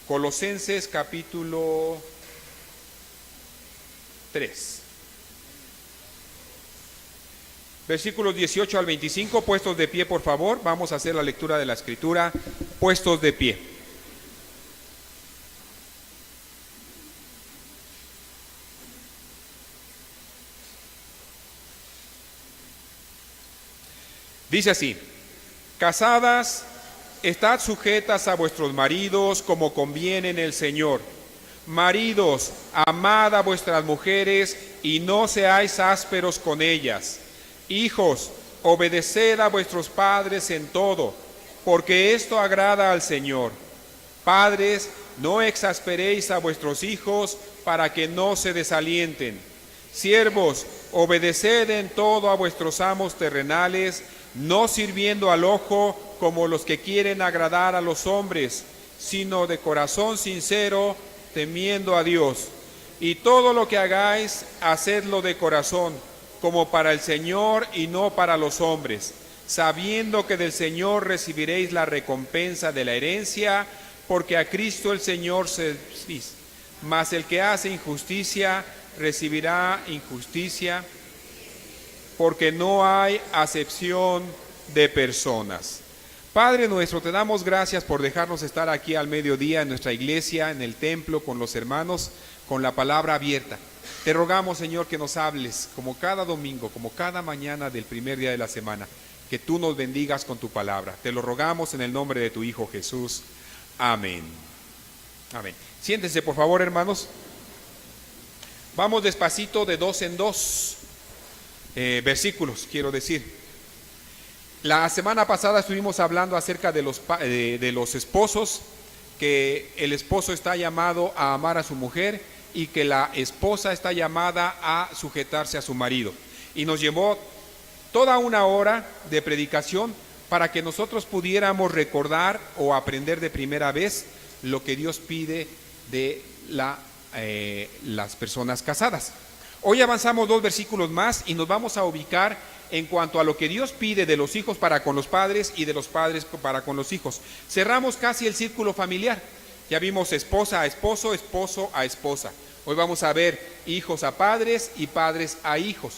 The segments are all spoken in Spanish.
Colosenses capítulo 3. Versículos 18 al 25, puestos de pie, por favor. Vamos a hacer la lectura de la Escritura, puestos de pie. Dice así: casadas, estad sujetas a vuestros maridos como conviene en el Señor. Maridos, amad a vuestras mujeres y no seáis ásperos con ellas. Hijos, obedeced a vuestros padres en todo, porque esto agrada al Señor. Padres, no exasperéis a vuestros hijos para que no se desalienten. Siervos, obedeced en todo a vuestros amos terrenales, no sirviendo al ojo como los que quieren agradar a los hombres, sino de corazón sincero, temiendo a Dios. Y todo lo que hagáis, hacedlo de corazón, como para el Señor y no para los hombres, sabiendo que del Señor recibiréis la recompensa de la herencia, porque a Cristo el Señor servís. Mas el que hace injusticia recibirá injusticia, porque no hay acepción de personas. Padre nuestro, te damos gracias por dejarnos estar aquí al mediodía en nuestra iglesia, en el templo, con los hermanos, con la palabra abierta. Te rogamos, Señor, que nos hables como cada domingo, como cada mañana del primer día de la semana, que tú nos bendigas con tu palabra. Te lo rogamos en el nombre de tu Hijo Jesús. Amén. Amén. Siéntense, por favor, hermanos. Vamos despacito de dos en dos versículos, quiero decir. La semana pasada estuvimos hablando acerca de los esposos, que el esposo está llamado a amar a su mujer y que la esposa está llamada a sujetarse a su marido. Y nos llevó toda una hora de predicación para que nosotros pudiéramos recordar o aprender de primera vez lo que Dios pide de las personas casadas. Hoy avanzamos 2 versículos más y nos vamos a ubicar en cuanto a lo que Dios pide de los hijos para con los padres y de los padres para con los hijos. Cerramos casi el círculo familiar. Ya vimos esposa a esposo, esposo a esposa. Hoy vamos a ver hijos a padres y padres a hijos.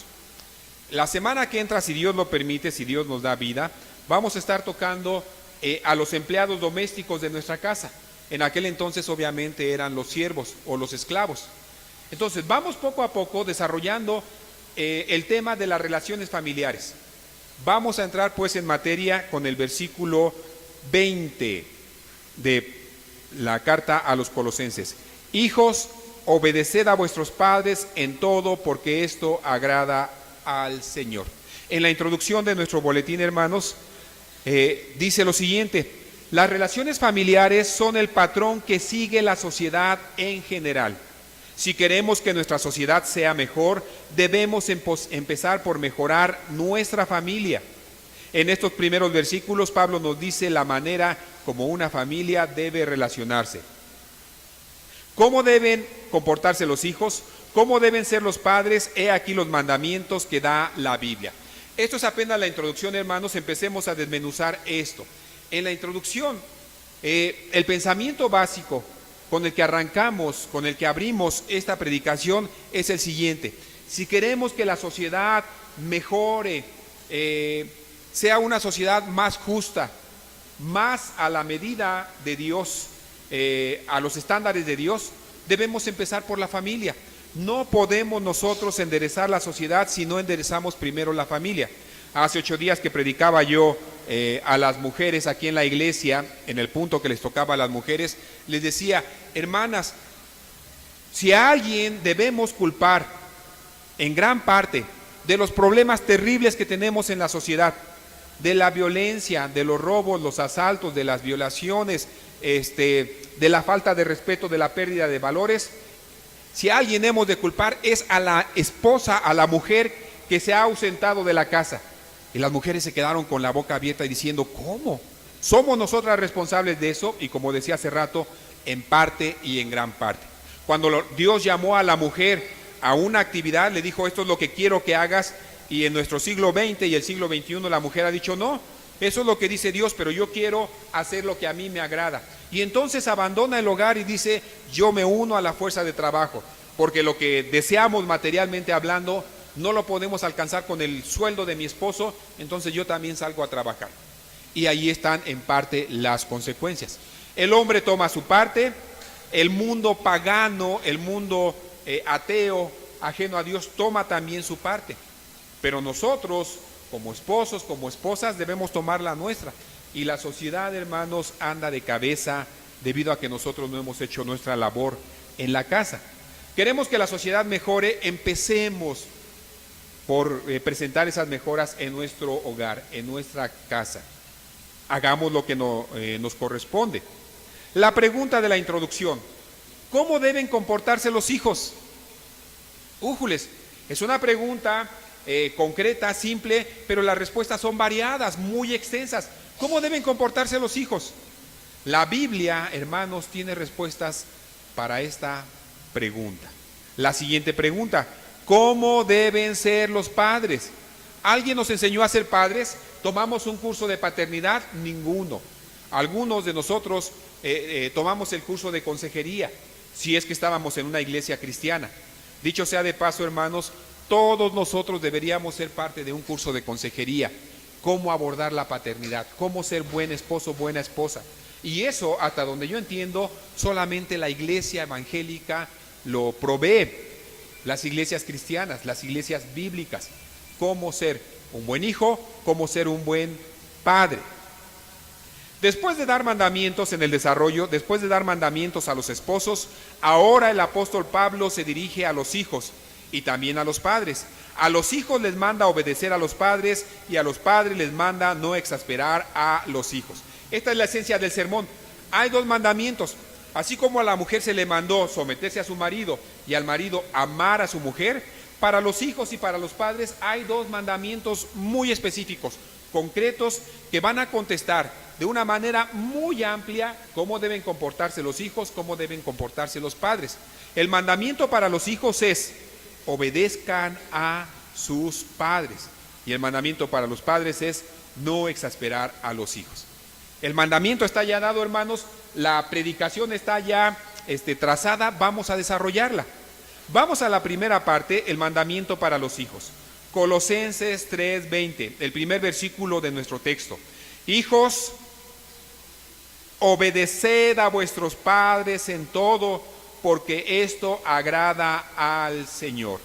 La semana que entra, si Dios lo permite, si Dios nos da vida, vamos a estar tocando a los empleados domésticos de nuestra casa. En aquel entonces obviamente eran los siervos o los esclavos. Entonces vamos poco a poco desarrollando el tema de las relaciones familiares. Vamos a entrar pues en materia con el versículo 20 de la carta a los Colosenses. Hijos, obedeced a vuestros padres en todo, porque esto agrada al Señor. En la introducción de nuestro boletín, hermanos, dice lo siguiente: las relaciones familiares son el patrón que sigue la sociedad en general. Si queremos que nuestra sociedad sea mejor, debemos empezar por mejorar nuestra familia. En estos primeros versículos, Pablo nos dice la manera como una familia debe relacionarse. ¿Cómo deben comportarse los hijos? ¿Cómo deben ser los padres? He aquí los mandamientos que da la Biblia. Esto es apenas la introducción, hermanos. Empecemos a desmenuzar esto. En la introducción, el pensamiento básico con el que arrancamos, con el que abrimos esta predicación es el siguiente: si queremos que la sociedad mejore, sea una sociedad más justa, más a la medida de Dios, a los estándares de Dios, debemos empezar por la familia. No podemos nosotros enderezar la sociedad si no enderezamos primero la familia. Hace 8 días que predicaba yo a las mujeres aquí en la iglesia, en el punto que les tocaba a las mujeres, les decía: hermanas, si a alguien debemos culpar en gran parte de los problemas terribles que tenemos en la sociedad, de la violencia, de los robos, los asaltos, de las violaciones, de la falta de respeto, de la pérdida de valores, si a alguien hemos de culpar es a la esposa, a la mujer que se ha ausentado de la casa. Y las mujeres se quedaron con la boca abierta y diciendo: ¿cómo? ¿Somos nosotras responsables de eso? Y como decía hace rato, en parte y en gran parte. Cuando Dios llamó a la mujer a una actividad, le dijo: esto es lo que quiero que hagas. Y en nuestro siglo XX y el siglo XXI la mujer ha dicho: no, eso es lo que dice Dios, pero yo quiero hacer lo que a mí me agrada. Y entonces abandona el hogar y dice, yo me uno a la fuerza de trabajo, porque lo que deseamos materialmente hablando no lo podemos alcanzar con el sueldo de mi esposo, entonces yo también salgo a trabajar. Y ahí están en parte las consecuencias. El hombre toma su parte, el mundo pagano, el mundo ateo, ajeno a Dios, toma también su parte. Pero nosotros, como esposos, como esposas, debemos tomar la nuestra. Y la sociedad, hermanos, anda de cabeza debido a que nosotros no hemos hecho nuestra labor en la casa. Queremos que la sociedad mejore, empecemos por presentar esas mejoras en nuestro hogar, en nuestra casa. Hagamos lo que nos corresponde. La pregunta de la introducción: ¿cómo deben comportarse los hijos? Újules, es una pregunta concreta, simple, pero las respuestas son variadas, muy extensas. ¿Cómo deben comportarse los hijos? La Biblia, hermanos, tiene respuestas para esta pregunta. La siguiente pregunta: ¿cómo deben ser los padres? ¿Alguien nos enseñó a ser padres? ¿Tomamos un curso de paternidad? Ninguno. Algunos de nosotros tomamos el curso de consejería, si es que estábamos en una iglesia cristiana. Dicho sea de paso, hermanos, todos nosotros deberíamos ser parte de un curso de consejería. Cómo abordar la paternidad, cómo ser buen esposo, buena esposa. Y eso, hasta donde yo entiendo, solamente la iglesia evangélica lo provee. Las iglesias cristianas, las iglesias bíblicas. Cómo ser un buen hijo, cómo ser un buen padre. Después de dar mandamientos en el desarrollo, después de dar mandamientos a los esposos, ahora el apóstol Pablo se dirige a los hijos y también a los padres. A los hijos les manda obedecer a los padres y a los padres les manda no exasperar a los hijos. Esta es la esencia del sermón. Hay dos mandamientos. Así como a la mujer se le mandó someterse a su marido y al marido amar a su mujer, para los hijos y para los padres hay dos mandamientos muy específicos, concretos, que van a contestar de una manera muy amplia cómo deben comportarse los hijos, cómo deben comportarse los padres. El mandamiento para los hijos es: obedezcan a sus padres. Y el mandamiento para los padres es: no exasperar a los hijos. El mandamiento está ya dado, hermanos, la predicación está ya trazada, vamos a desarrollarla. Vamos a la primera parte, el mandamiento para los hijos. Colosenses 3:20, el primer versículo de nuestro texto. Hijos, obedeced a vuestros padres en todo, porque esto agrada al Señor.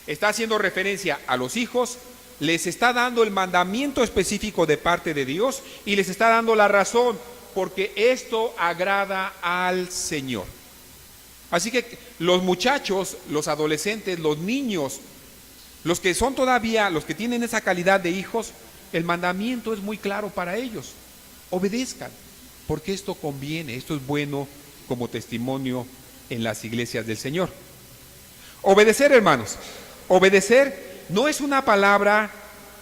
Está haciendo referencia a los hijos, les está dando el mandamiento específico de parte de Dios y les está dando la razón, porque esto agrada al Señor. Así que los muchachos, los adolescentes, los niños, los que son todavía, los que tienen esa calidad de hijos, el mandamiento es muy claro para ellos: obedezcan, porque esto conviene, esto es bueno como testimonio en las iglesias del Señor. Obedecer, hermanos, obedecer no es una palabra,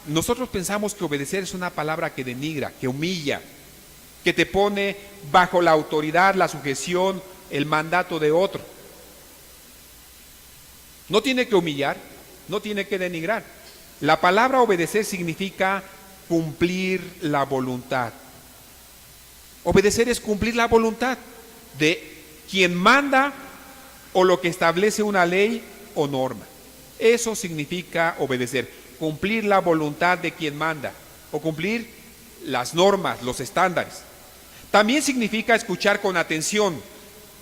nosotros pensamos que obedecer es una palabra que denigra, que humilla, que te pone bajo la autoridad, la sujeción, el mandato de otro. No tiene que humillar, no tiene que denigrar. La palabra obedecer significa cumplir la voluntad. Obedecer es cumplir la voluntad de quien manda o lo que establece una ley o norma. Eso significa obedecer, cumplir la voluntad de quien manda o cumplir las normas, los estándares. También significa escuchar con atención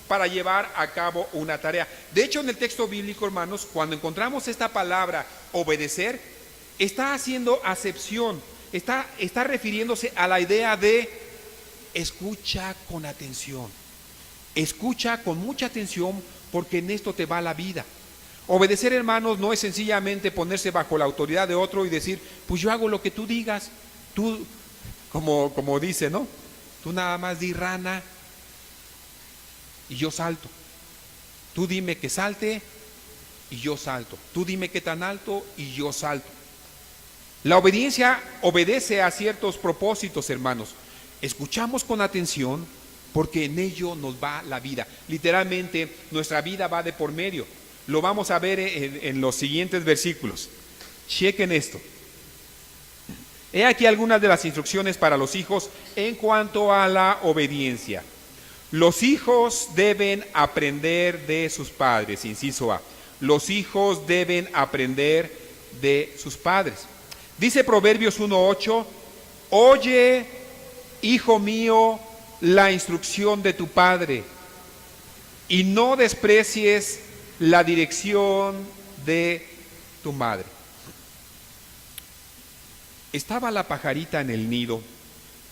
para llevar a cabo una tarea. De hecho, en el texto bíblico, hermanos, cuando encontramos esta palabra obedecer, está haciendo acepción, está refiriéndose a la idea de escucha con atención. Escucha con mucha atención, porque en esto te va la vida. Obedecer, hermanos, no es sencillamente ponerse bajo la autoridad de otro y decir: pues yo hago lo que tú digas. Tú, como dice, ¿no? Tú nada más di rana y yo salto. Tú dime que salte y yo salto. Tú dime qué tan alto y yo salto. La obediencia obedece a ciertos propósitos, hermanos. Escuchamos con atención porque en ello nos va la vida. Literalmente, nuestra vida va de por medio. Lo vamos a ver en los siguientes versículos. Chequen esto. He aquí algunas de las instrucciones para los hijos en cuanto a la obediencia. Los hijos deben aprender de sus padres, inciso A. Los hijos deben aprender de sus padres. Dice Proverbios 1:8, oye, hijo mío, la instrucción de tu padre, y no desprecies la dirección de tu madre. Estaba la pajarita en el nido,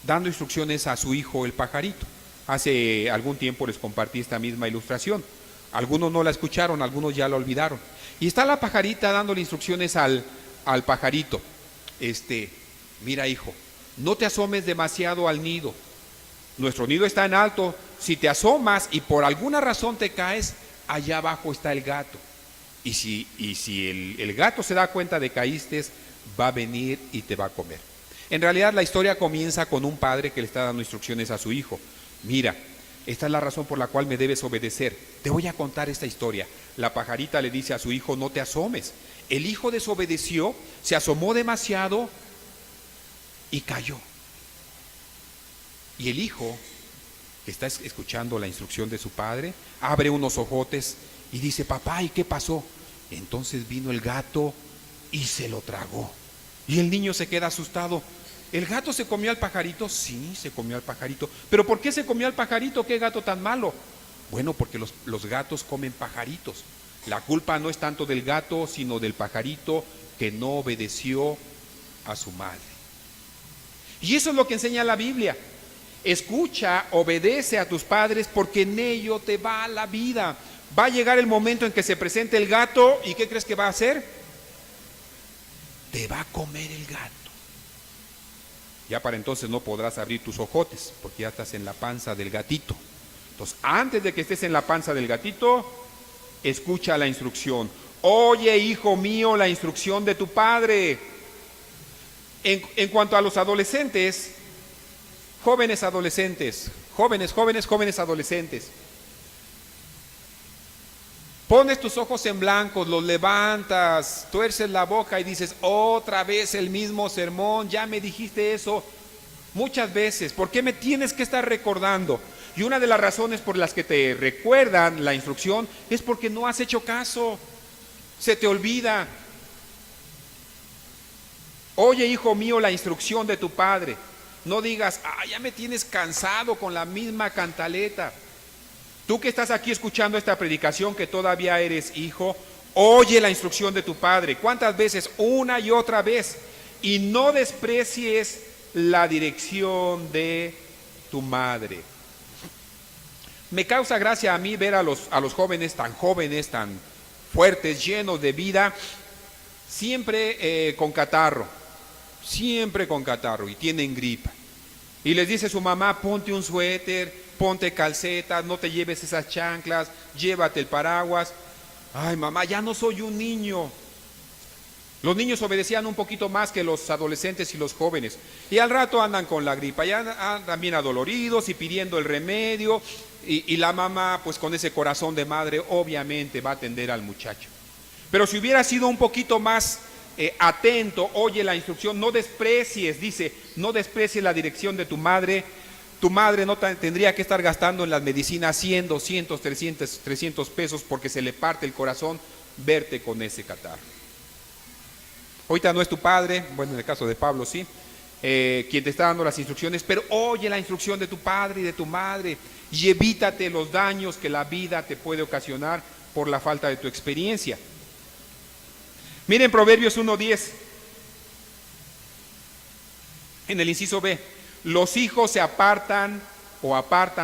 dando instrucciones a su hijo el pajarito. Hace algún tiempo les compartí esta misma ilustración. Algunos no la escucharon, algunos ya la olvidaron. Y está la pajarita dándole instrucciones al pajarito. Mira, hijo, no te asomes demasiado al nido. Nuestro nido está en alto. Si te asomas y por alguna razón te caes, allá abajo está el gato. Y si el gato se da cuenta de que caíste, va a venir y te va a comer. En realidad la historia comienza con un padre que le está dando instrucciones a su hijo. Mira, esta es la razón por la cual me debes obedecer. Te voy a contar esta historia. La pajarita le dice a su hijo, no te asomes. El hijo desobedeció, se asomó demasiado y cayó. Y el hijo, que está escuchando la instrucción de su padre, abre unos ojotes y dice, papá, ¿y qué pasó? Entonces vino el gato y se lo tragó. Y el niño se queda asustado. ¿El gato se comió al pajarito? Sí, se comió al pajarito. ¿Pero por qué se comió al pajarito? ¿Qué gato tan malo? Bueno, porque los gatos comen pajaritos. La culpa no es tanto del gato, sino del pajarito que no obedeció a su madre. Y eso es lo que enseña la Biblia. Escucha, obedece a tus padres, porque en ello te va la vida. Va a llegar el momento en que se presente el gato, ¿y qué crees que va a hacer? Te va a comer el gato. Ya para entonces no podrás abrir tus ojotes, porque ya estás en la panza del gatito. Entonces, antes de que estés en la panza del gatito, escucha la instrucción. Oye, hijo mío, la instrucción de tu padre. En cuanto a los adolescentes, jóvenes adolescentes, jóvenes adolescentes, pones tus ojos en blanco, los levantas, tuerces la boca y dices, otra vez el mismo sermón, ya me dijiste eso muchas veces, ¿por qué me tienes que estar recordando? Y una de las razones por las que te recuerdan la instrucción es porque no has hecho caso, se te olvida. Oye, hijo mío, la instrucción de tu padre. No digas, ya me tienes cansado con la misma cantaleta. Tú que estás aquí escuchando esta predicación, que todavía eres hijo, oye la instrucción de tu padre. ¿Cuántas veces? Una y otra vez. Y no desprecies la dirección de tu madre. Me causa gracia a mí ver a los jóvenes, tan fuertes, llenos de vida, siempre con catarro, y tienen gripa. Y les dice su mamá, ponte un suéter, ponte calcetas, no te lleves esas chanclas, llévate el paraguas. Ay, mamá, ya no soy un niño. Los niños obedecían un poquito más que los adolescentes y los jóvenes. Y al rato andan con la gripa, ya andan bien adoloridos y pidiendo el remedio. Y la mamá, pues con ese corazón de madre, obviamente va a atender al muchacho. Pero si hubiera sido un poquito más atento, oye la instrucción, no desprecies, dice, no desprecies la dirección de tu madre. Tu madre no tendría que estar gastando en las medicinas 100, 200, 300 pesos, porque se le parte el corazón verte con ese catarro. Ahorita no es tu padre, bueno, en el caso de Pablo sí, quien te está dando las instrucciones, pero oye la instrucción de tu padre y de tu madre y evítate los daños que la vida te puede ocasionar por la falta de tu experiencia. Miren Proverbios 1:10, en el inciso B, los hijos se apartan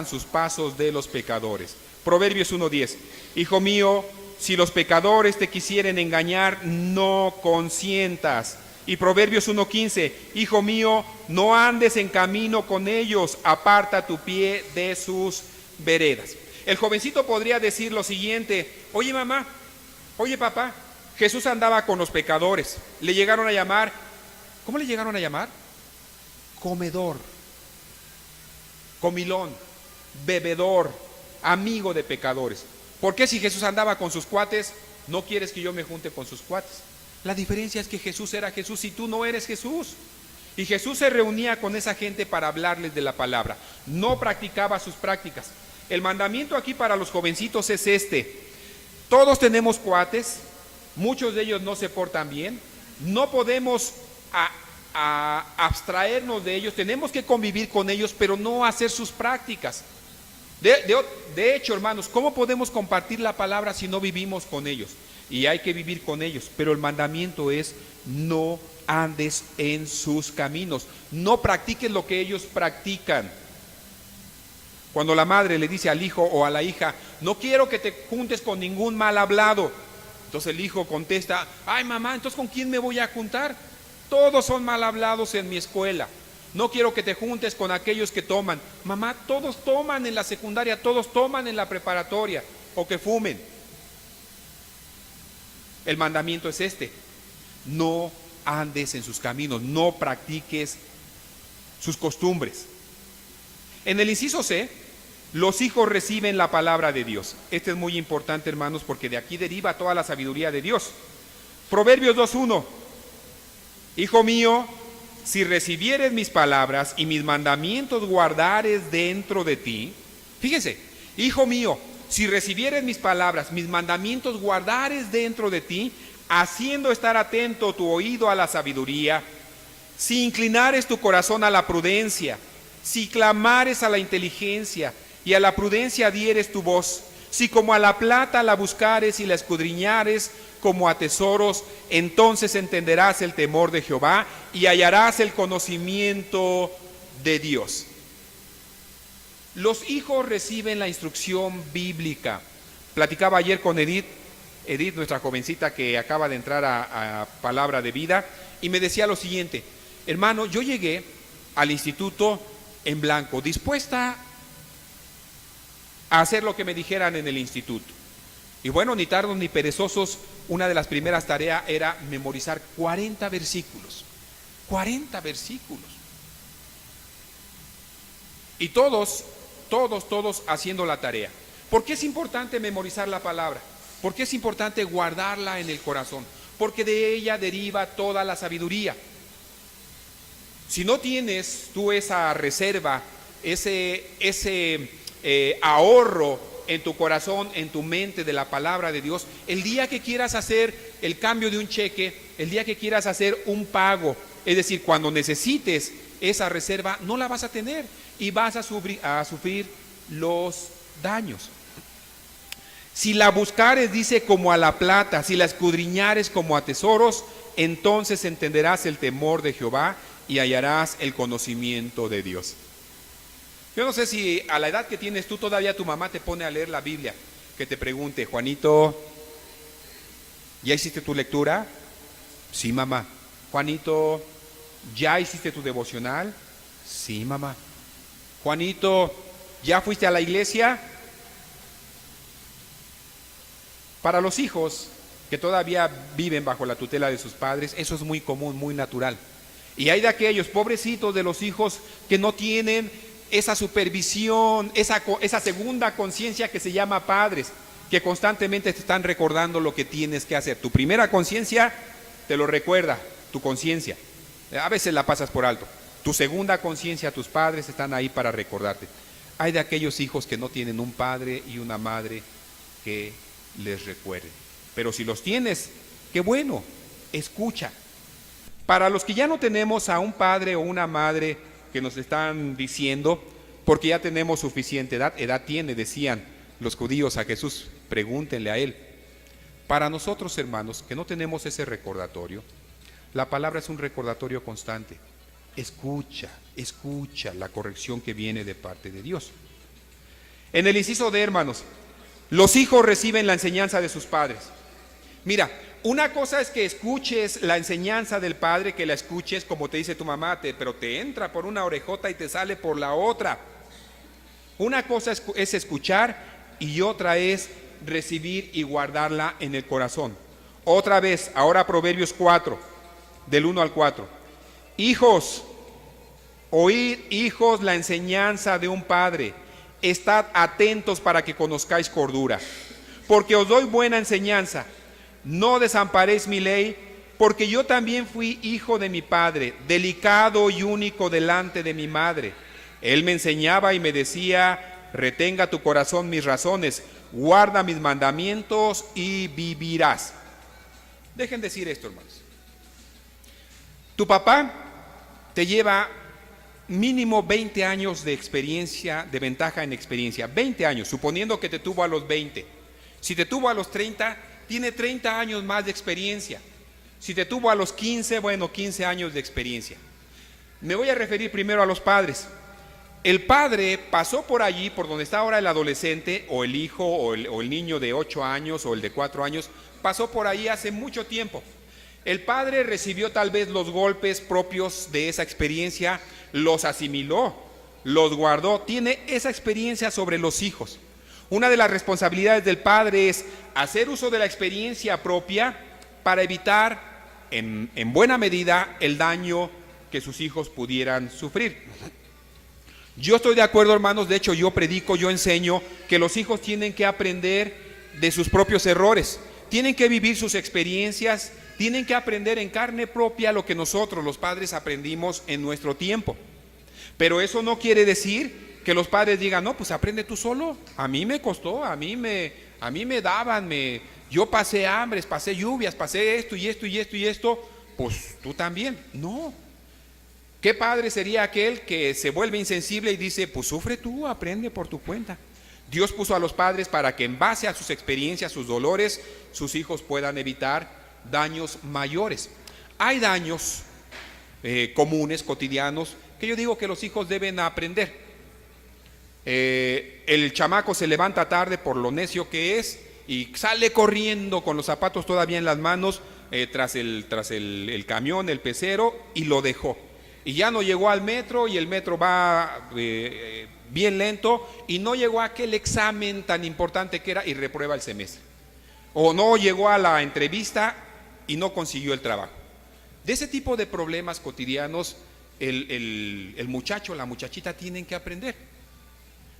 sus pasos de los pecadores. Proverbios 1:10, hijo mío, si los pecadores te quisieren engañar, no consientas. Y Proverbios 1:15, hijo mío, no andes en camino con ellos, aparta tu pie de sus veredas. El jovencito podría decir lo siguiente, oye mamá, oye papá, Jesús andaba con los pecadores, le llegaron a llamar, ¿cómo le llegaron a llamar? Comedor, comilón, bebedor, amigo de pecadores. ¿Por qué si Jesús andaba con sus cuates, no quieres que yo me junte con sus cuates? La diferencia es que Jesús era Jesús y tú no eres Jesús. Y Jesús se reunía con esa gente para hablarles de la palabra. No practicaba sus prácticas. El mandamiento aquí para los jovencitos es este: todos tenemos cuates, muchos de ellos no se portan bien, no podemos abstraernos de ellos, tenemos que convivir con ellos, pero no hacer sus prácticas. De hecho, hermanos, ¿cómo podemos compartir la palabra si no vivimos con ellos? Y hay que vivir con ellos, pero el mandamiento es: no andes en sus caminos, no practiques lo que ellos practican. Cuando la madre le dice al hijo o a la hija: no quiero que te juntes con ningún mal hablado, entonces el hijo contesta: ay mamá, entonces ¿con quién me voy a juntar? Todos son mal hablados en mi escuela. No quiero que te juntes con aquellos que toman. Mamá, todos toman en la secundaria, todos toman en la preparatoria, o que fumen. El mandamiento es este: no andes en sus caminos, no practiques sus costumbres. En el inciso C, los hijos reciben la palabra de Dios. Este es muy importante, hermanos, porque de aquí deriva toda la sabiduría de Dios. Proverbios 2:1: hijo mío, si recibieres mis palabras y mis mandamientos guardares dentro de ti. Fíjense, hijo mío, si recibieres mis palabras, mis mandamientos guardares dentro de ti, haciendo estar atento tu oído a la sabiduría, si inclinares tu corazón a la prudencia, si clamares a la inteligencia y a la prudencia dieres tu voz, si como a la plata la buscares y la escudriñares como a tesoros, entonces entenderás el temor de Jehová y hallarás el conocimiento de Dios. Los hijos reciben la instrucción bíblica. Platicaba ayer con Edith, nuestra jovencita que acaba de entrar a Palabra de Vida, y me decía lo siguiente: hermano, yo llegué al instituto en blanco, dispuesta a hacer lo que me dijeran en el instituto. Y bueno, ni tardos ni perezosos, una de las primeras tareas era memorizar 40 versículos. 40 versículos. Y todos haciendo la tarea. ¿Por qué es importante memorizar la palabra? ¿Por qué es importante guardarla en el corazón? Porque de ella deriva toda la sabiduría. Si no tienes tú esa reserva, ese ahorro en tu corazón, en tu mente de la palabra de Dios, el día que quieras hacer el cambio de un cheque, el día que quieras hacer un pago, es decir, cuando necesites esa reserva, no la vas a tener y vas a sufrir los daños. Si la buscares, dice, como a la plata, si la escudriñares como a tesoros, entonces entenderás el temor de Jehová y hallarás el conocimiento de Dios. Yo no sé si a la edad que tienes tú todavía tu mamá te pone a leer la Biblia, que te pregunte: Juanito, ¿ya hiciste tu lectura? Sí, mamá. Juanito, ¿ya hiciste tu devocional? Sí, mamá. Juanito, ¿ya fuiste a la iglesia? Para los hijos que todavía viven bajo la tutela de sus padres, eso es muy común, muy natural. Y hay de aquellos pobrecitos de los hijos que no tienen esa supervisión, esa segunda conciencia que se llama padres, que constantemente te están recordando lo que tienes que hacer. Tu primera conciencia te lo recuerda, tu conciencia. A veces la pasas por alto. Tu segunda conciencia, tus padres están ahí para recordarte. Hay de aquellos hijos que no tienen un padre y una madre que les recuerde. Pero si los tienes, qué bueno, escucha. Para los que ya no tenemos a un padre o una madre que nos están diciendo, porque ya tenemos suficiente edad tiene, decían los judíos a Jesús, pregúntenle a él. Para nosotros, hermanos, que no tenemos ese recordatorio, la palabra es un recordatorio constante. Escucha la corrección que viene de parte de Dios. En el inciso D, hermanos, los hijos reciben la enseñanza de sus padres. Mira, una cosa es que escuches la enseñanza del padre, que la escuches como te dice tu mamá, pero te entra por una orejota y te sale por la otra. Una cosa es escuchar y otra es recibir y guardarla en el corazón. Otra vez, ahora Proverbios 4, del 1 al 4. Hijos, oíd, hijos, la enseñanza de un padre. Estad atentos para que conozcáis cordura, porque os doy buena enseñanza. No desamparéis mi ley, porque yo también fui hijo de mi padre, delicado y único delante de mi madre. Él me enseñaba y me decía: retenga tu corazón mis razones, guarda mis mandamientos y vivirás. Dejen decir esto, hermanos. Tu papá te lleva mínimo 20 años de experiencia, de ventaja en experiencia. 20 años, suponiendo que te tuvo a los 20. Si te tuvo a los 30, tiene 30 años más de experiencia. Si te tuvo a los 15, bueno, 15 años de experiencia. Me voy a referir primero a los padres. El padre pasó por allí, por donde está ahora el adolescente, o el hijo, o el niño de 8 años, o el de 4 años, pasó por ahí hace mucho tiempo. El padre recibió tal vez los golpes propios de esa experiencia, los asimiló, los guardó, tiene esa experiencia sobre los hijos. Una de las responsabilidades del padre es hacer uso de la experiencia propia para evitar en buena medida el daño que sus hijos pudieran sufrir. Yo estoy de acuerdo, hermanos, de hecho yo predico, yo enseño que los hijos tienen que aprender de sus propios errores, tienen que vivir sus experiencias, tienen que aprender en carne propia lo que nosotros los padres aprendimos en nuestro tiempo. Pero eso no quiere decir que los padres digan, no, pues aprende tú solo, a mí me costó, a mí me daban, yo pasé hambres, pasé lluvias, pasé esto y esto y esto y esto, pues tú también. No. ¿Qué padre sería aquel que se vuelve insensible y dice, pues sufre tú, aprende por tu cuenta? Dios puso a los padres para que en base a sus experiencias, sus dolores, sus hijos puedan evitar daños mayores. Hay daños comunes, cotidianos, que yo digo que los hijos deben aprender. El chamaco se levanta tarde por lo necio que es y sale corriendo con los zapatos todavía en las manos tras el camión, el pecero, y lo dejó. Y ya no llegó al metro y el metro va bien lento y no llegó a aquel examen tan importante que era y reprueba el semestre. O no llegó a la entrevista y no consiguió el trabajo. De ese tipo de problemas cotidianos el muchacho, la muchachita tienen que aprender.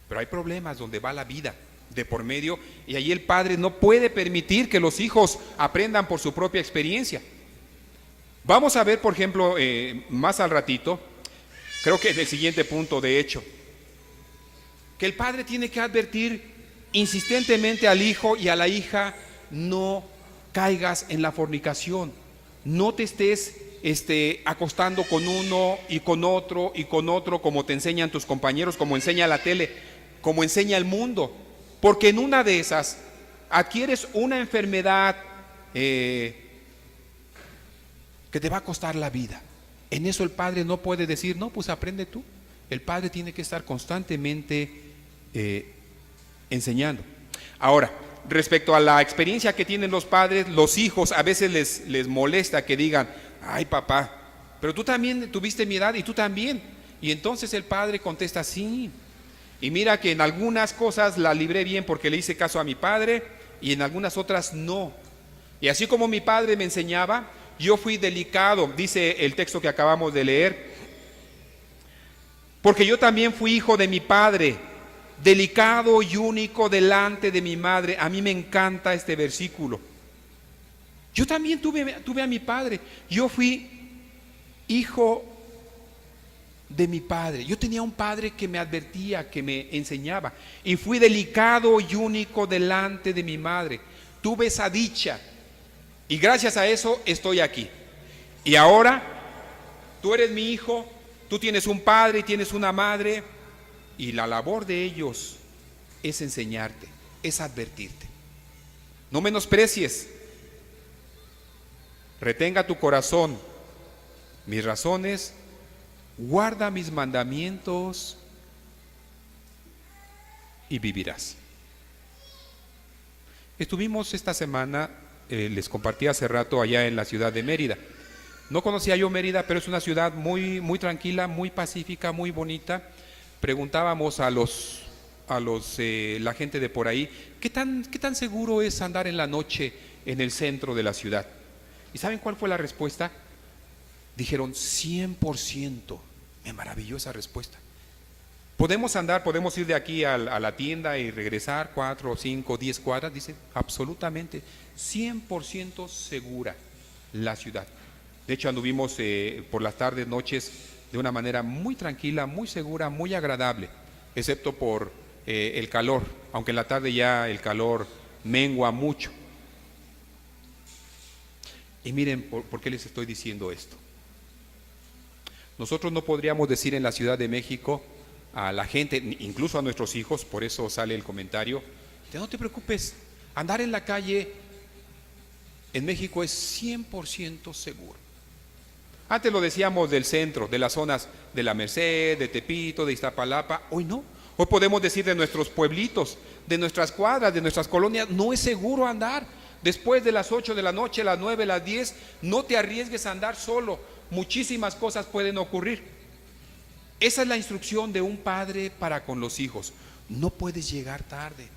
Pero hay problemas donde va la vida de por medio y ahí el padre no puede permitir que los hijos aprendan por su propia experiencia. Vamos a ver, por ejemplo, más al ratito, creo que es el siguiente punto de hecho, que el padre tiene que advertir insistentemente al hijo y a la hija, no caigas en la fornicación, no te estés acostando con uno y con otro como te enseñan tus compañeros, como enseña la tele, como enseña el mundo, porque en una de esas adquieres una enfermedad que te va a costar la vida. En eso el padre no puede decir, no, pues aprende tú. El padre tiene que estar constantemente enseñando. Ahora, respecto a la experiencia que tienen los padres, los hijos a veces les molesta que digan, ay papá, pero tú también tuviste mi edad y tú también. Y entonces el padre contesta, sí. Y mira que en algunas cosas la libré bien porque le hice caso a mi padre y en algunas otras no. Y así como mi padre me enseñaba, yo fui delicado, dice el texto que acabamos de leer, porque yo también fui hijo de mi padre, delicado y único delante de mi madre. A mí me encanta este versículo. Yo también tuve a mi padre, yo fui hijo de mi padre. Yo tenía un padre que me advertía, que me enseñaba, y fui delicado y único delante de mi madre. Tuve esa dicha. Y gracias a eso estoy aquí. Y ahora, tú eres mi hijo, tú tienes un padre y tienes una madre, y la labor de ellos es enseñarte, es advertirte. No menosprecies, retenga tu corazón mis razones, guarda mis mandamientos y vivirás. Estuvimos esta semana, les compartí hace rato, allá en la ciudad de Mérida. No conocía yo Mérida, pero es una ciudad muy, muy tranquila, muy pacífica, muy bonita. Preguntábamos a la gente de por ahí, ¿qué tan seguro es andar en la noche en el centro de la ciudad? ¿Y saben cuál fue la respuesta? Dijeron 100%. Me maravilló esa respuesta. Podemos ir de aquí a la tienda y regresar 4, 5, 10 cuadras. Dice, absolutamente 100% segura la ciudad. De hecho, anduvimos por las tardes, noches, de una manera muy tranquila, muy segura, muy agradable, excepto por el calor, aunque en la tarde ya el calor mengua mucho. Y miren, ¿por qué les estoy diciendo esto? Nosotros no podríamos decir en la Ciudad de México a la gente, incluso a nuestros hijos, por eso sale el comentario, no te preocupes, andar en la calle en México es 100% seguro. Antes lo decíamos del centro, de las zonas de la Merced, de Tepito, de Iztapalapa. Hoy no. Hoy podemos decir de nuestros pueblitos, de nuestras cuadras, de nuestras colonias, no es seguro andar. Después de las 8 de la noche, las 9, las 10, no te arriesgues a andar solo. Muchísimas cosas pueden ocurrir. Esa es la instrucción de un padre para con los hijos. No puedes llegar tarde.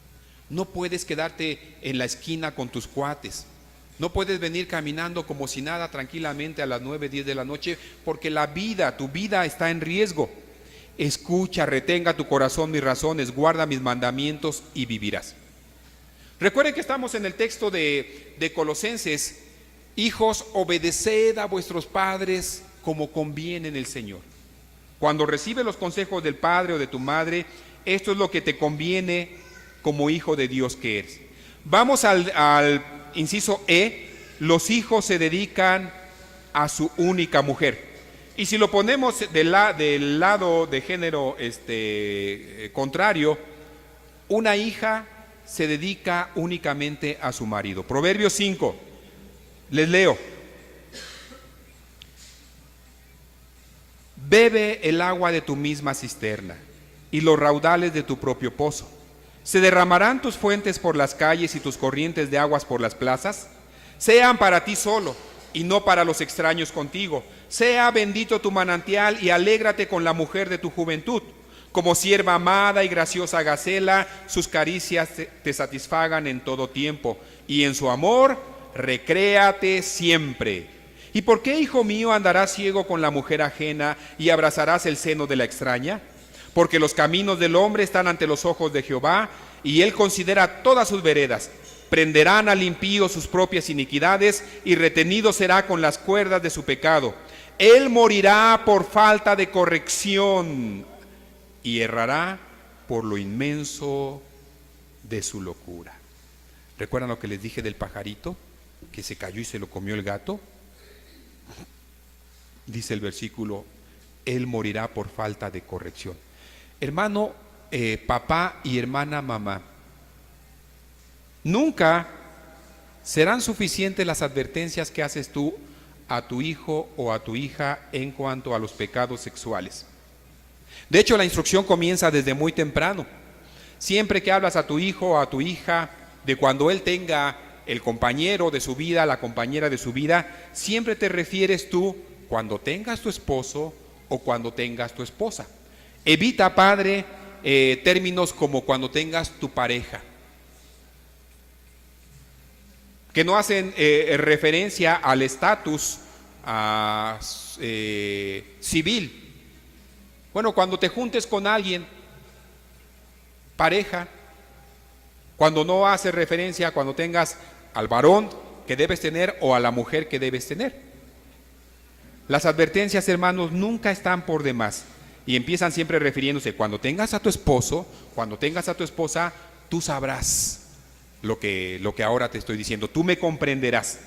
No puedes quedarte en la esquina con tus cuates. No puedes venir caminando como si nada tranquilamente a las 9, 10 de la noche, porque la vida, tu vida está en riesgo. Escucha, retenga tu corazón mis razones, guarda mis mandamientos y vivirás. Recuerden que estamos en el texto de Colosenses. Hijos, obedeced a vuestros padres como conviene en el Señor. Cuando recibes los consejos del padre o de tu madre, esto es lo que te conviene como hijo de Dios que eres. Vamos al inciso E. Los hijos se dedican a su única mujer. Y si lo ponemos del lado de género contrario, una hija se dedica únicamente a su marido. Proverbios 5, les leo. Bebe el agua de tu misma cisterna y los raudales de tu propio pozo. ¿Se derramarán tus fuentes por las calles y tus corrientes de aguas por las plazas? Sean para ti solo y no para los extraños contigo. Sea bendito tu manantial y alégrate con la mujer de tu juventud. Como sierva amada y graciosa Gacela, sus caricias te satisfagan en todo tiempo, y en su amor recréate siempre. ¿Y por qué, hijo mío, andarás ciego con la mujer ajena y abrazarás el seno de la extraña? Porque los caminos del hombre están ante los ojos de Jehová, y él considera todas sus veredas. Prenderán al impío sus propias iniquidades, y retenido será con las cuerdas de su pecado. Él morirá por falta de corrección, y errará por lo inmenso de su locura. ¿Recuerdan lo que les dije del pajarito que se cayó y se lo comió el gato? Dice el versículo, él morirá por falta de corrección. Hermano, papá y hermana mamá, nunca serán suficientes las advertencias que haces tú a tu hijo o a tu hija en cuanto a los pecados sexuales. De hecho, la instrucción comienza desde muy temprano. Siempre que hablas a tu hijo o a tu hija de cuando él tenga el compañero de su vida, la compañera de su vida, siempre te refieres tú cuando tengas tu esposo o cuando tengas tu esposa. Evita, padre, términos como cuando tengas tu pareja, que no hacen referencia al estatus civil. Bueno, cuando te juntes con alguien, pareja, cuando no hace referencia, cuando tengas al varón que debes tener o a la mujer que debes tener. Las advertencias, hermanos, nunca están por demás y empiezan siempre refiriéndose, cuando tengas a tu esposo, cuando tengas a tu esposa, tú sabrás lo que ahora te estoy diciendo, tú me comprenderás.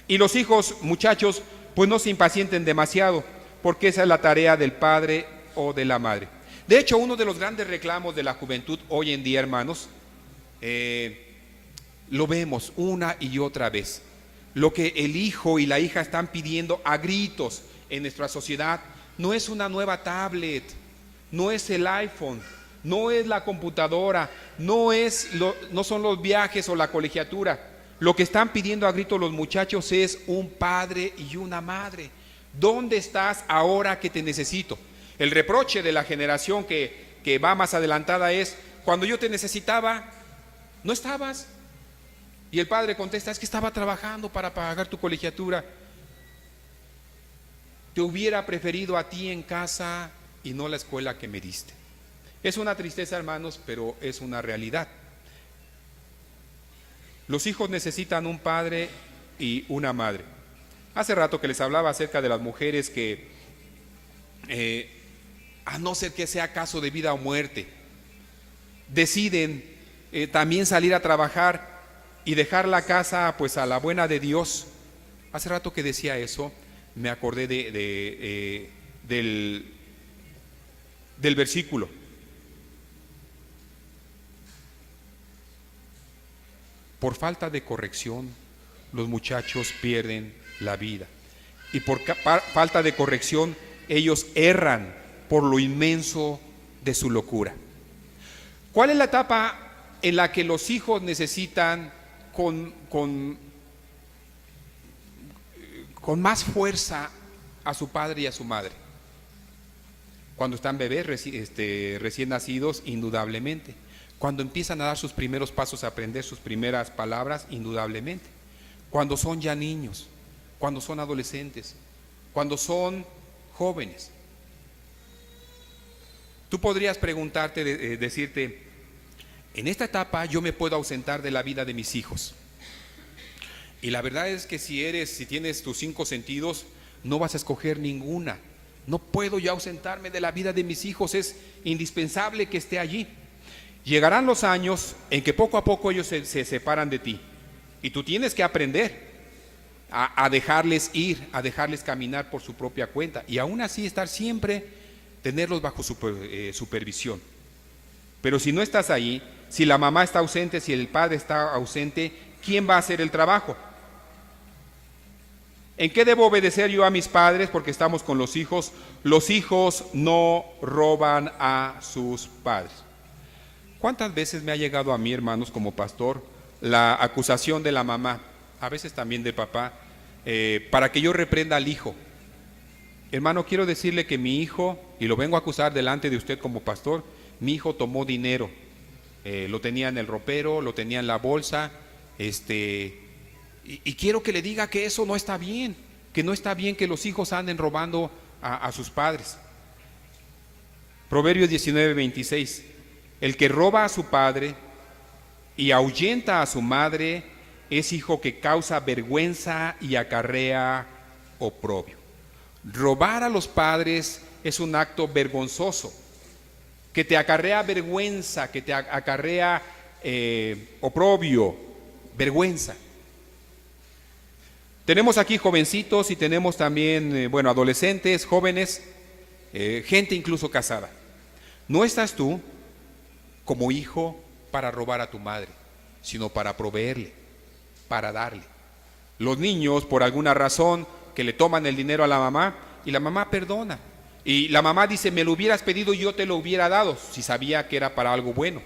Y los hijos, muchachos, pues no se impacienten demasiado, porque esa es la tarea del padre o de la madre. De hecho, uno de los grandes reclamos de la juventud hoy en día, hermanos, lo vemos una y otra vez. Lo que el hijo y la hija están pidiendo a gritos en nuestra sociedad no es una nueva tablet, no es el iPhone, no es la computadora, no son los viajes o la colegiatura. Lo que están pidiendo a gritos los muchachos es un padre y una madre. ¿Dónde estás ahora que te necesito? El reproche de la generación que va más adelantada es, cuando yo te necesitaba, no estabas. Y el padre contesta, es que estaba trabajando para pagar tu colegiatura. Te hubiera preferido a ti en casa y no la escuela que me diste. Es una tristeza, hermanos, pero es una realidad. Los hijos necesitan un padre y una madre. Hace rato que les hablaba acerca de las mujeres que, a no ser que sea caso de vida o muerte, deciden también salir a trabajar y dejar la casa pues a la buena de Dios. Hace rato que decía eso, me acordé del versículo. Por falta de corrección, los muchachos pierden la vida. Y por falta de corrección, ellos erran por lo inmenso de su locura. ¿Cuál es la etapa en la que los hijos necesitan con más fuerza a su padre y a su madre? Cuando están bebés recién nacidos, indudablemente. Cuando empiezan a dar sus primeros pasos, a aprender sus primeras palabras, indudablemente. Cuando son ya niños, cuando son adolescentes, cuando son jóvenes. Tú podrías preguntarte, decirte, en esta etapa yo me puedo ausentar de la vida de mis hijos. Y la verdad es que si tienes tus 5 sentidos, no vas a escoger ninguna. No puedo yo ausentarme de la vida de mis hijos, es indispensable que esté allí. Llegarán los años en que poco a poco ellos se separan de ti. Y tú tienes que aprender a dejarles ir, a dejarles caminar por su propia cuenta. Y aún así estar siempre, tenerlos bajo supervisión. Pero si no estás ahí, si la mamá está ausente, si el padre está ausente, ¿quién va a hacer el trabajo? ¿En qué debo obedecer yo a mis padres? Porque estamos con los hijos. Los hijos no roban a sus padres. ¿Cuántas veces me ha llegado a mí, hermanos, como pastor, la acusación de la mamá, a veces también del papá, para que yo reprenda al hijo? Hermano, quiero decirle que mi hijo, y lo vengo a acusar delante de usted como pastor, mi hijo tomó dinero, lo tenía en el ropero, lo tenía en la bolsa, y quiero que le diga que eso no está bien, que no está bien que los hijos anden robando a sus padres. Proverbios 19:26. El que roba a su padre y ahuyenta a su madre es hijo que causa vergüenza y acarrea oprobio. Robar a los padres es un acto vergonzoso, que te acarrea vergüenza, que te acarrea oprobio, vergüenza. Tenemos aquí jovencitos y tenemos también, adolescentes, jóvenes, gente incluso casada. No estás tú como hijo para robar a tu madre, sino para proveerle, para darle. Los niños, por alguna razón, que le toman el dinero a la mamá y la mamá perdona. Y la mamá dice, me lo hubieras pedido y yo te lo hubiera dado, si sabía que era para algo bueno.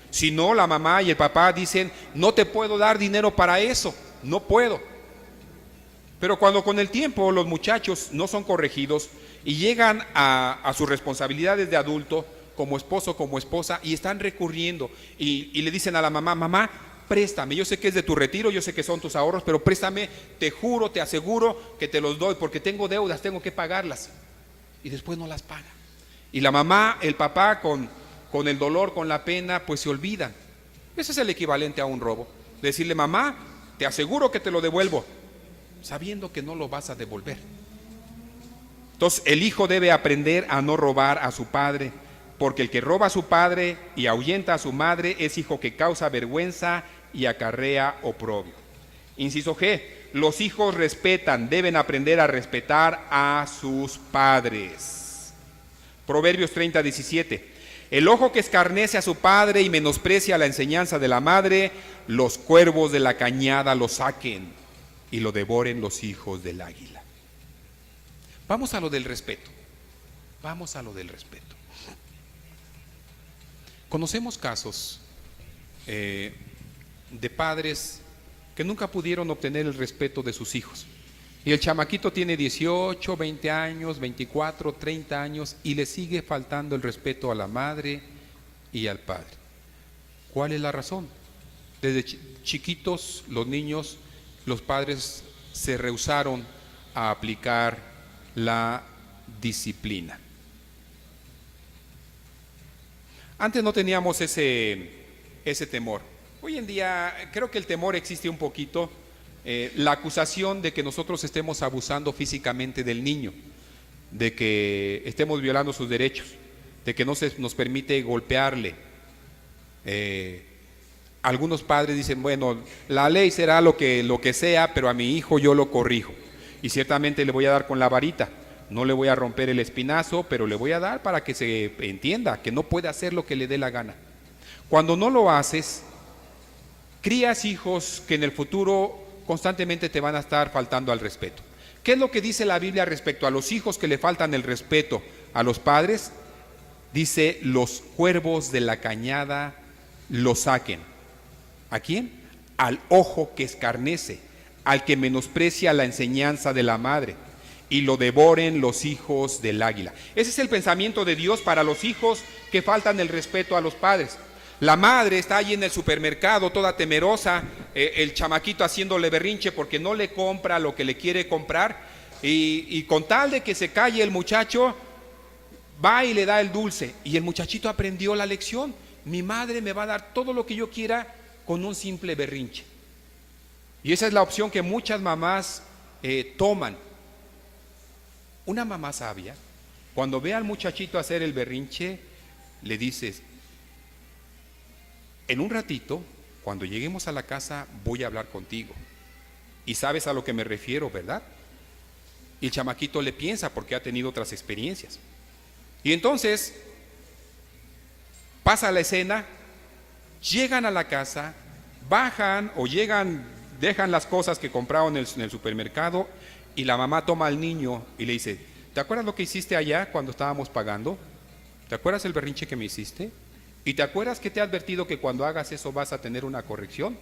Si no, la mamá y el papá dicen, no te puedo dar dinero para eso, no puedo. Pero cuando con el tiempo los muchachos no son corregidos y llegan a sus responsabilidades de adulto, como esposo, como esposa, y están recurriendo y le dicen a la mamá, mamá, préstame, yo sé que es de tu retiro, yo sé que son tus ahorros, pero préstame, te juro, te aseguro que te los doy, porque tengo deudas, tengo que pagarlas. Y después no las paga. Y la mamá, el papá, con el dolor, con la pena, pues se olvidan. Ese es el equivalente a un robo. Decirle, mamá, te aseguro que te lo devuelvo, sabiendo que no lo vas a devolver. Entonces el hijo debe aprender a no robar a su padre, porque el que roba a su padre y ahuyenta a su madre es hijo que causa vergüenza y acarrea oprobio. Inciso G, los hijos respetan, deben aprender a respetar a sus padres. Proverbios 30:17, el ojo que escarnece a su padre y menosprecia la enseñanza de la madre, los cuervos de la cañada lo saquen y lo devoren los hijos del águila. Vamos a lo del respeto. Vamos a lo del respeto. Conocemos casos de padres que nunca pudieron obtener el respeto de sus hijos. Y el chamaquito tiene 18, 20 años, 24, 30 años y le sigue faltando el respeto a la madre y al padre. ¿Cuál es la razón? Desde chiquitos los niños, los padres se rehusaron a aplicar la disciplina. Antes no teníamos ese temor. Hoy en día creo que el temor existe un poquito. La acusación de que nosotros estemos abusando físicamente del niño, de que estemos violando sus derechos, de que no se nos permite golpearle. Algunos padres dicen, bueno, la ley será lo que sea, pero a mi hijo yo lo corrijo. Y ciertamente le voy a dar con la varita. No le voy a romper el espinazo, pero le voy a dar para que se entienda que no puede hacer lo que le dé la gana. Cuando no lo haces, crías hijos que en el futuro constantemente te van a estar faltando al respeto. ¿Qué es lo que dice la Biblia respecto a los hijos que le faltan el respeto a los padres? Dice, los cuervos de la cañada lo saquen. ¿A quién? Al ojo que escarnece, al que menosprecia la enseñanza de la madre, y lo devoren los hijos del águila. Ese es el pensamiento de Dios para los hijos que faltan el respeto a los padres. La madre está allí en el supermercado toda temerosa, el chamaquito haciéndole berrinche porque no le compra lo que le quiere comprar, y con tal de que se calle el muchacho, va y le da el dulce, y el muchachito aprendió la lección. Mi madre me va a dar todo lo que yo quiera con un simple berrinche. Y esa es la opción que muchas mamás toman. Una mamá sabia, cuando ve al muchachito hacer el berrinche, le dices, en un ratito, cuando lleguemos a la casa, voy a hablar contigo. Y sabes a lo que me refiero, ¿verdad? Y el chamaquito le piensa porque ha tenido otras experiencias. Y entonces, pasa la escena, llegan a la casa, bajan o llegan, dejan las cosas que compraron en el supermercado, y la mamá toma al niño y le dice, ¿te acuerdas lo que hiciste allá cuando estábamos pagando? ¿Te acuerdas el berrinche que me hiciste? ¿Y te acuerdas que te he advertido que cuando hagas eso vas a tener una corrección?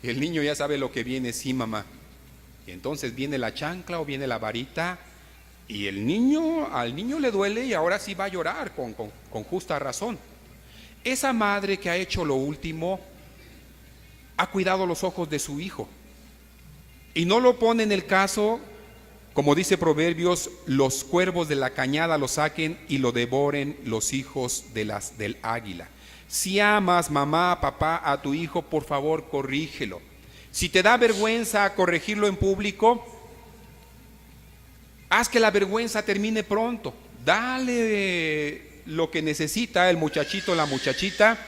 Y el niño ya sabe lo que viene, sí, mamá. Y entonces viene la chancla o viene la varita, y al niño le duele, y ahora sí va a llorar con justa razón. Esa madre que ha hecho lo último ha cuidado los ojos de su hijo y no lo pone en el caso, como dice Proverbios, los cuervos de la cañada lo saquen y lo devoren los hijos del águila. Si amas, mamá, papá, a tu hijo, por favor, corrígelo. Si te da vergüenza corregirlo en público, haz que la vergüenza termine pronto. Dale lo que necesita el muchachito, la muchachita.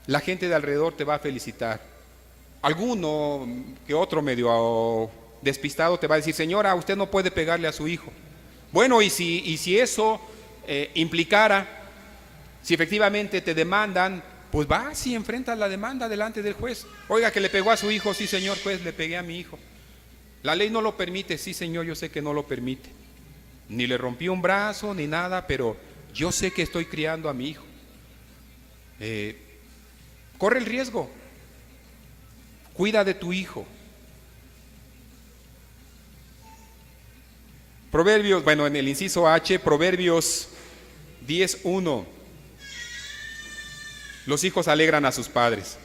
La gente de alrededor te va a felicitar. Alguno que otro medio despistado te va a decir, señora, usted no puede pegarle a su hijo. Bueno, y si eso implicara, si efectivamente te demandan, pues vas y enfrentas la demanda delante del juez. Oiga, que le pegó a su hijo. Sí, señor juez, le pegué a mi hijo. La ley no lo permite. Sí, señor, yo sé que no lo permite. Ni le rompí un brazo ni nada, pero yo sé que estoy criando a mi hijo. Corre el riesgo. Cuida de tu hijo. Proverbios, bueno, en el inciso H, Proverbios 10:1. Los hijos alegran a sus padres.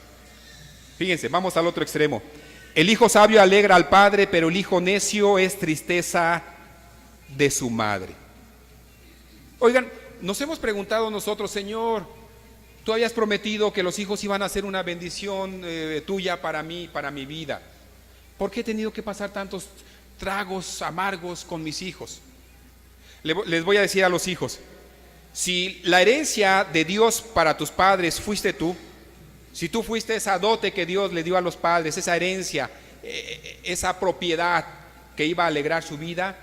Fíjense, vamos al otro extremo. El hijo sabio alegra al padre, pero el hijo necio es tristeza de su madre. Oigan, nos hemos preguntado nosotros, Señor, tú habías prometido que los hijos iban a ser una bendición tuya para mí, para mi vida. ¿Por qué he tenido que pasar tantos tragos amargos con mis hijos? Les voy a decir a los hijos, si la herencia de Dios para tus padres fuiste tú, si tú fuiste esa dote que Dios le dio a los padres, esa herencia, esa propiedad que iba a alegrar su vida,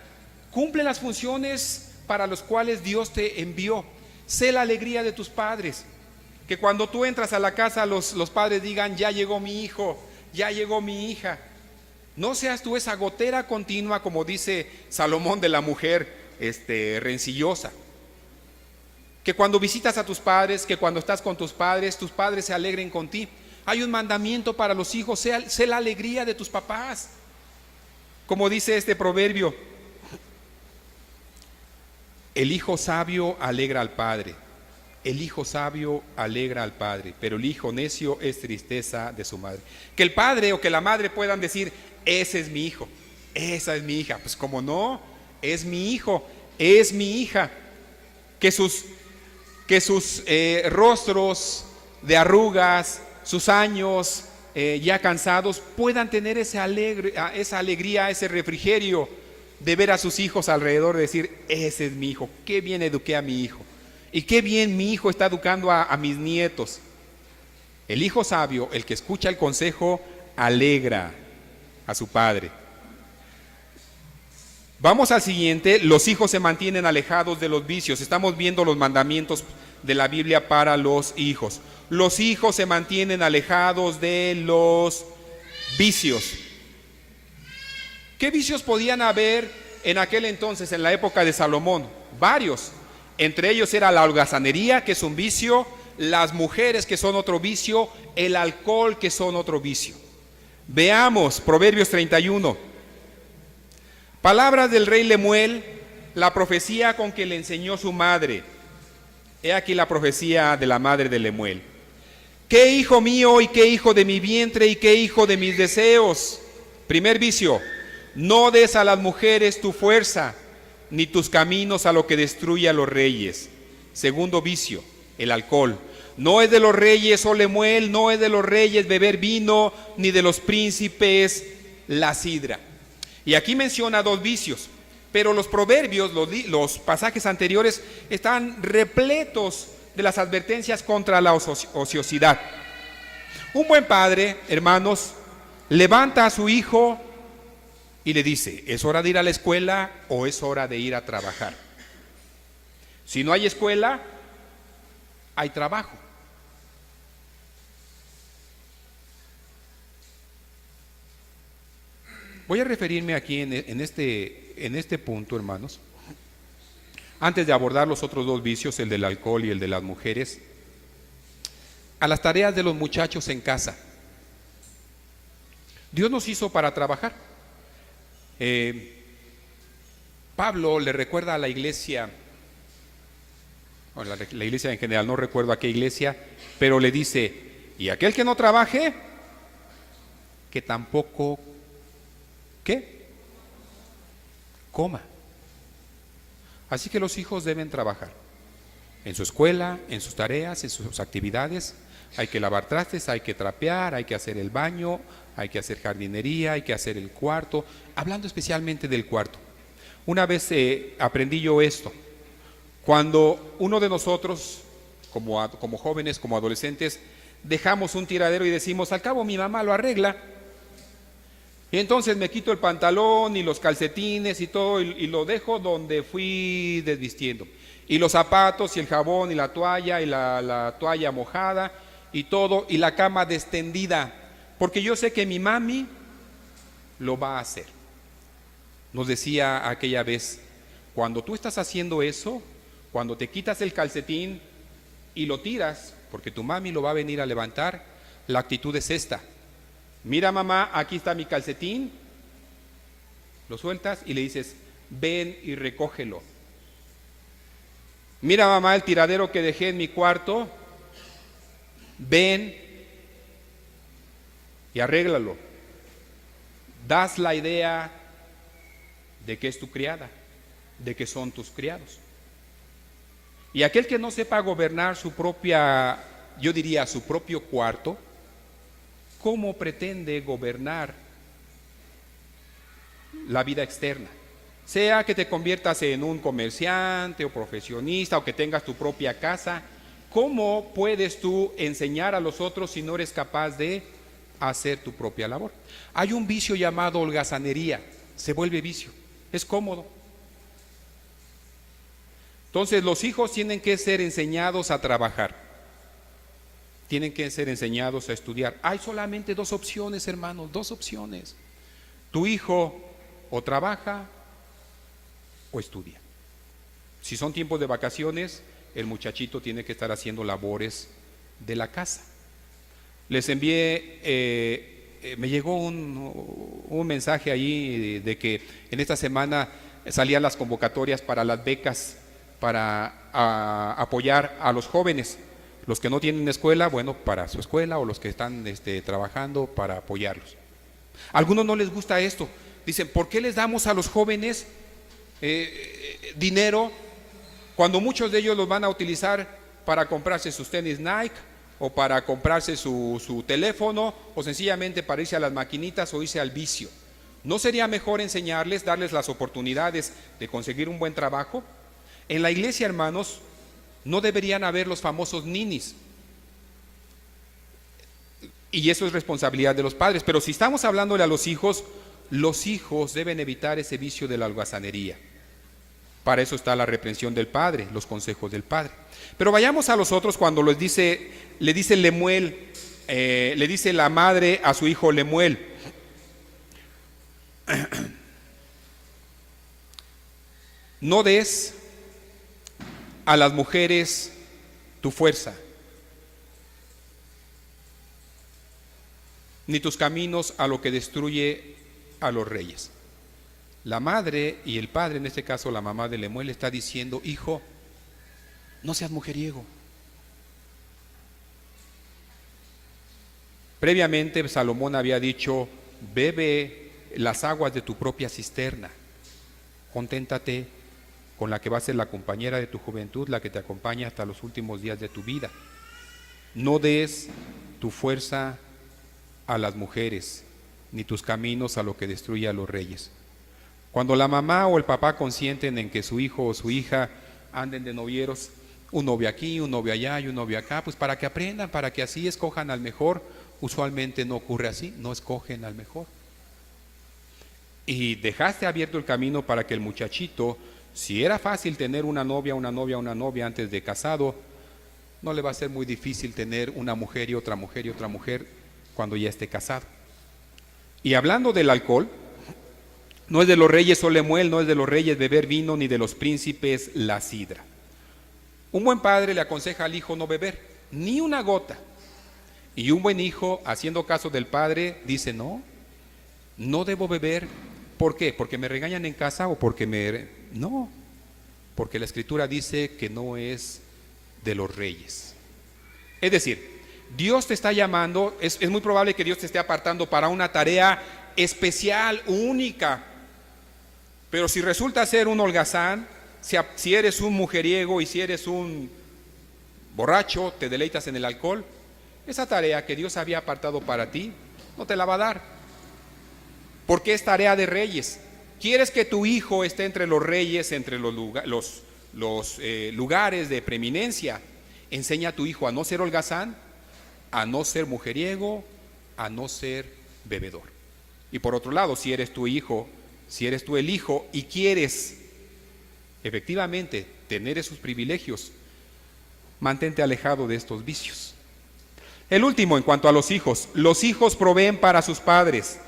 cumple las funciones para las cuales Dios te envió. Sé la alegría de tus padres. Que cuando tú entras a la casa los padres digan, ya llegó mi hijo, ya llegó mi hija. No seas tú esa gotera continua, como dice Salomón, de la mujer rencillosa. Que cuando visitas a tus padres, que cuando estás con tus padres se alegren con ti. Hay un mandamiento para los hijos, sé la alegría de tus papás. Como dice este proverbio, el hijo sabio alegra al padre. El hijo sabio alegra al padre, pero el hijo necio es tristeza de su madre. Que el padre o que la madre puedan decir, ese es mi hijo, esa es mi hija. Pues como no, es mi hijo, es mi hija. Que sus rostros de arrugas, sus años ya cansados, puedan tener esa alegría, ese refrigerio de ver a sus hijos alrededor, de decir, ese es mi hijo, qué bien eduqué a mi hijo. Y qué bien mi hijo está educando a mis nietos. El hijo sabio, el que escucha el consejo, alegra a su padre. Vamos al siguiente. Los hijos se mantienen alejados de los vicios. Estamos viendo los mandamientos de la Biblia para los hijos. Los hijos se mantienen alejados de los vicios. ¿Qué vicios podían haber en aquel entonces, en la época de Salomón? Varios. Entre ellos era la holgazanería, que es un vicio, las mujeres, que son otro vicio, el alcohol, que son otro vicio. Veamos Proverbios 31. Palabras del rey Lemuel, la profecía con que le enseñó su madre. He aquí la profecía de la madre de Lemuel. ¿Qué hijo mío y qué hijo de mi vientre y qué hijo de mis deseos? Primer vicio: no des a las mujeres tu fuerza, ni tus caminos a lo que destruye a los reyes. Segundo vicio: el alcohol. No es de los reyes, oh Lemuel, no es de los reyes beber vino, ni de los príncipes la sidra. Y aquí menciona dos vicios, pero los proverbios, los pasajes anteriores, están repletos de las advertencias contra la ociosidad. Un buen padre, hermanos, levanta a su hijo y le dice: ¿es hora de ir a la escuela o es hora de ir a trabajar? Si no hay escuela, hay trabajo. Voy a referirme aquí en este punto, hermanos, antes de abordar los otros dos vicios, el del alcohol y el de las mujeres, a las tareas de los muchachos en casa. Dios nos hizo para trabajar. Pablo le recuerda a la iglesia, la iglesia en general, no recuerdo a qué iglesia, pero le dice: y aquel que no trabaje, que tampoco, ¿qué? Coma. Así que los hijos deben trabajar en su escuela, en sus tareas, en sus actividades. Hay que lavar trastes, hay que trapear, hay que hacer el baño, hay que hacer jardinería, hay que hacer el cuarto. Hablando especialmente del cuarto, una vez aprendí yo esto. Cuando uno de nosotros, como jóvenes, como adolescentes, dejamos un tiradero y decimos: al cabo mi mamá lo arregla. Y entonces me quito el pantalón y los calcetines y todo y lo dejo donde fui desvistiendo. Y los zapatos y el jabón y la toalla y la toalla mojada y todo, y la cama destendida, porque yo sé que mi mami lo va a hacer. Nos decía aquella vez: cuando tú estás haciendo eso, cuando te quitas el calcetín y lo tiras, porque tu mami lo va a venir a levantar, la actitud es esta: mira mamá, aquí está mi calcetín, lo sueltas y le dices: ven y recógelo. Mira mamá, el tiradero que dejé en mi cuarto, ven y arréglalo. Das la idea de que es tu criada, de que son tus criados. Y aquel que no sepa gobernar su propia, yo diría su propio cuarto, ¿cómo pretende gobernar la vida externa? Sea que te conviertas en un comerciante o profesionista o que tengas tu propia casa, ¿cómo puedes tú enseñar a los otros si no eres capaz de hacer tu propia labor? Hay un vicio llamado holgazanería, se vuelve vicio, es cómodo. Entonces los hijos tienen que ser enseñados a trabajar. Tienen que ser enseñados a estudiar. Hay solamente dos opciones, hermanos, dos opciones. Tu hijo o trabaja o estudia. Si son tiempos de vacaciones, el muchachito tiene que estar haciendo labores de la casa. Les envié, me llegó un mensaje ahí de que en esta semana salían las convocatorias para las becas para apoyar a los jóvenes. Los que no tienen escuela, bueno, para su escuela, o los que están trabajando para apoyarlos. A algunos no les gusta esto. Dicen: ¿por qué les damos a los jóvenes dinero cuando muchos de ellos los van a utilizar para comprarse sus tenis Nike o para comprarse su teléfono o sencillamente para irse a las maquinitas o irse al vicio? ¿No sería mejor enseñarles, darles las oportunidades de conseguir un buen trabajo? En la iglesia, hermanos, no deberían haber los famosos ninis. Y eso es responsabilidad de los padres. Pero si estamos hablándole a los hijos deben evitar ese vicio de la holgazanería. Para eso está la reprensión del padre, los consejos del padre. Pero vayamos a los otros cuando le dice Lemuel, le dice la madre a su hijo Lemuel. No des a las mujeres tu fuerza, ni tus caminos a lo que destruye a los reyes. La madre y el padre, en este caso la mamá de Lemuel, está diciendo: hijo, no seas mujeriego. Previamente Salomón había dicho: bebe las aguas de tu propia cisterna, conténtate con la que va a ser la compañera de tu juventud, la que te acompaña hasta los últimos días de tu vida. No des tu fuerza a las mujeres, ni tus caminos a lo que destruye a los reyes. Cuando la mamá o el papá consienten en que su hijo o su hija anden de novieros, un novio aquí, un novio allá y un novio acá, pues para que aprendan, para que así escojan al mejor. Usualmente no ocurre así, no escogen al mejor. Y dejaste abierto el camino para que el muchachito, si era fácil tener una novia antes de casado, no le va a ser muy difícil tener una mujer y otra mujer y otra mujer cuando ya esté casado. Y hablando del alcohol, no es de los reyes, oh Lemuel, no es de los reyes beber vino, ni de los príncipes la sidra. Un buen padre le aconseja al hijo no beber, ni una gota. Y un buen hijo, haciendo caso del padre, dice: no debo beber. ¿Por qué? ¿Porque me regañan en casa o porque no, porque la Escritura dice que no es de los reyes. Es decir, Dios te está llamando, es muy probable que Dios te esté apartando para una tarea especial, única. Pero si resulta ser un holgazán, si eres un mujeriego y si eres un borracho, te deleitas en el alcohol, esa tarea que Dios había apartado para ti, no te la va a dar. Porque es tarea de reyes. ¿Quieres que tu hijo esté entre los reyes, entre los lugares de preeminencia? Enseña a tu hijo a no ser holgazán, a no ser mujeriego, a no ser bebedor. Y por otro lado, si eres tu hijo, si eres tú el hijo y quieres efectivamente tener esos privilegios, mantente alejado de estos vicios. El último, en cuanto a los hijos proveen para sus padres.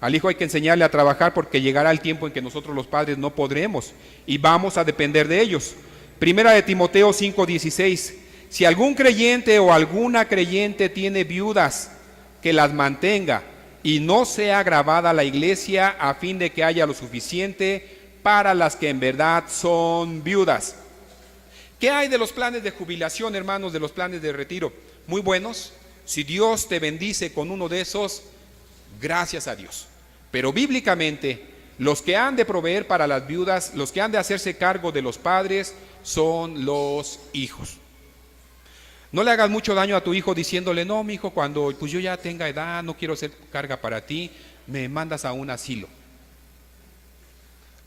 Al hijo hay que enseñarle a trabajar porque llegará el tiempo en que nosotros los padres no podremos y vamos a depender de ellos. Primera de Timoteo 5:16. Si algún creyente o alguna creyente tiene viudas, que las mantenga y no sea agravada la iglesia, a fin de que haya lo suficiente para las que en verdad son viudas. ¿Qué hay de los planes de jubilación, hermanos, de los planes de retiro? Muy buenos. Si Dios te bendice con uno de esos, gracias a Dios. Pero bíblicamente, los que han de proveer para las viudas, los que han de hacerse cargo de los padres, son los hijos. No le hagas mucho daño a tu hijo diciéndole: no, mi hijo, cuando pues yo ya tenga edad, no quiero ser carga para ti, me mandas a un asilo.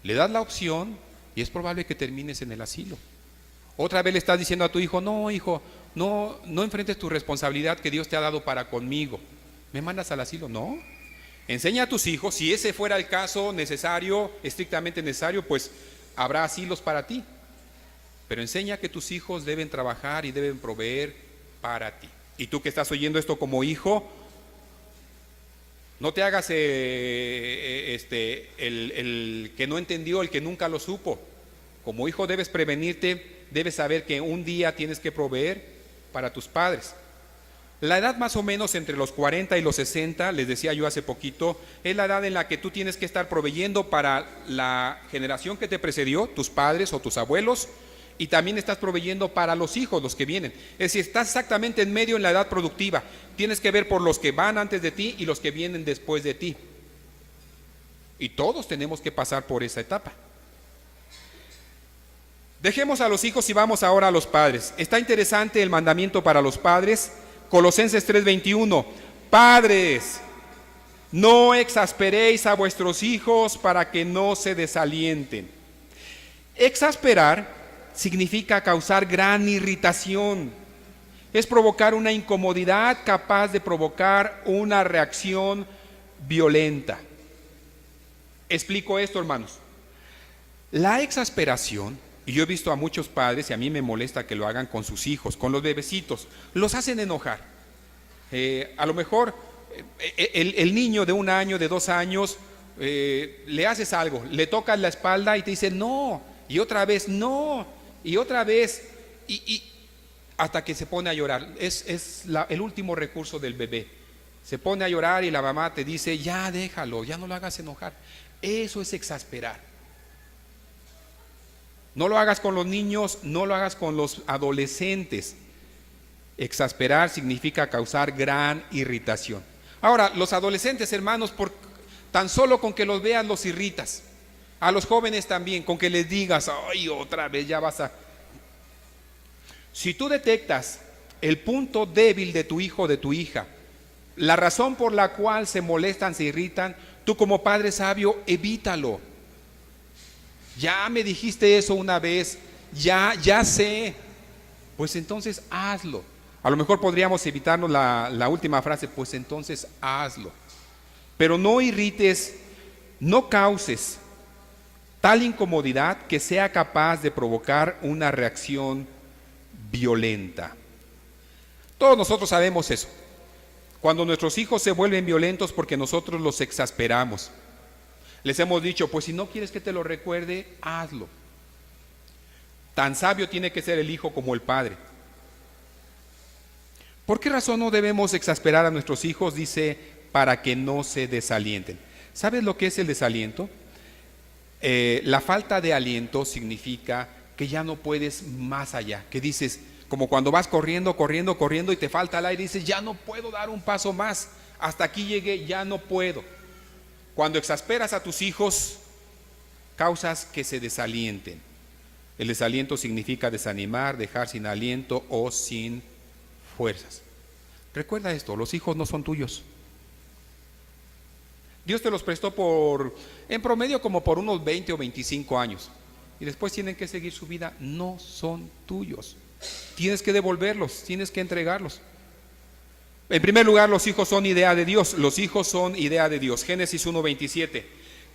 Le das la opción y es probable que termines en el asilo. Otra vez le estás diciendo a tu hijo: no, hijo, no enfrentes tu responsabilidad que Dios te ha dado para conmigo, ¿me mandas al asilo? No. Enseña a tus hijos, si ese fuera el caso necesario, estrictamente necesario, pues habrá asilos para ti. Pero enseña que tus hijos deben trabajar y deben proveer para ti. Y tú que estás oyendo esto como hijo, no te hagas el que no entendió, el que nunca lo supo. Como hijo debes prevenirte, debes saber que un día tienes que proveer para tus padres. La edad más o menos entre los 40 y los 60, les decía yo hace poquito, es la edad en la que tú tienes que estar proveyendo para la generación que te precedió, tus padres o tus abuelos, y también estás proveyendo para los hijos, los que vienen. Es decir, estás exactamente en medio en la edad productiva. Tienes que ver por los que van antes de ti y los que vienen después de ti. Y todos tenemos que pasar por esa etapa. Dejemos a los hijos y vamos ahora a los padres. Está interesante el mandamiento para los padres. Colosenses 3:21. Padres, no exasperéis a vuestros hijos para que no se desalienten. Exasperar significa causar gran irritación. Es provocar una incomodidad capaz de provocar una reacción violenta. Explico esto, hermanos. La exasperación, y yo he visto a muchos padres, y a mí me molesta que lo hagan con sus hijos, con los bebecitos, los hacen enojar. A lo mejor el niño de 1 año, de 2 años, le haces algo, le tocas la espalda y te dice no, y otra vez no, y otra vez, y hasta que se pone a llorar. Es el último recurso del bebé. Se pone a llorar y la mamá te dice, ya déjalo, ya no lo hagas enojar. Eso es exasperar. No lo hagas con los niños, no lo hagas con los adolescentes. Exasperar significa causar gran irritación. Ahora, los adolescentes, hermanos, tan solo con que los veas los irritas. A los jóvenes también, con que les digas, ay, otra vez ya vas a... Si tú detectas el punto débil de tu hijo o de tu hija, la razón por la cual se molestan, se irritan, tú como padre sabio, evítalo. Ya me dijiste eso una vez, ya sé, pues entonces hazlo. A lo mejor podríamos evitarnos la última frase, pues entonces hazlo. Pero no irrites, no causes tal incomodidad que sea capaz de provocar una reacción violenta. Todos nosotros sabemos eso. Cuando nuestros hijos se vuelven violentos porque nosotros los exasperamos. Les hemos dicho, pues si no quieres que te lo recuerde, hazlo. Tan sabio tiene que ser el hijo como el padre. ¿Por qué razón no debemos exasperar a nuestros hijos? Dice, para que no se desalienten. ¿Sabes lo que es el desaliento? La falta de aliento significa que ya no puedes más allá, que dices, como cuando vas corriendo y te falta el aire, dices, ya no puedo dar un paso más, hasta aquí llegué, ya no puedo. Cuando exasperas a tus hijos, causas que se desalienten. El desaliento significa desanimar, dejar sin aliento o sin fuerzas. Recuerda esto, los hijos no son tuyos. Dios te los prestó en promedio como por unos 20 o 25 años. Y después tienen que seguir su vida. No son tuyos. Tienes que devolverlos, tienes que entregarlos. En primer lugar, los hijos son idea de Dios. Los hijos son idea de Dios. Génesis 1:27.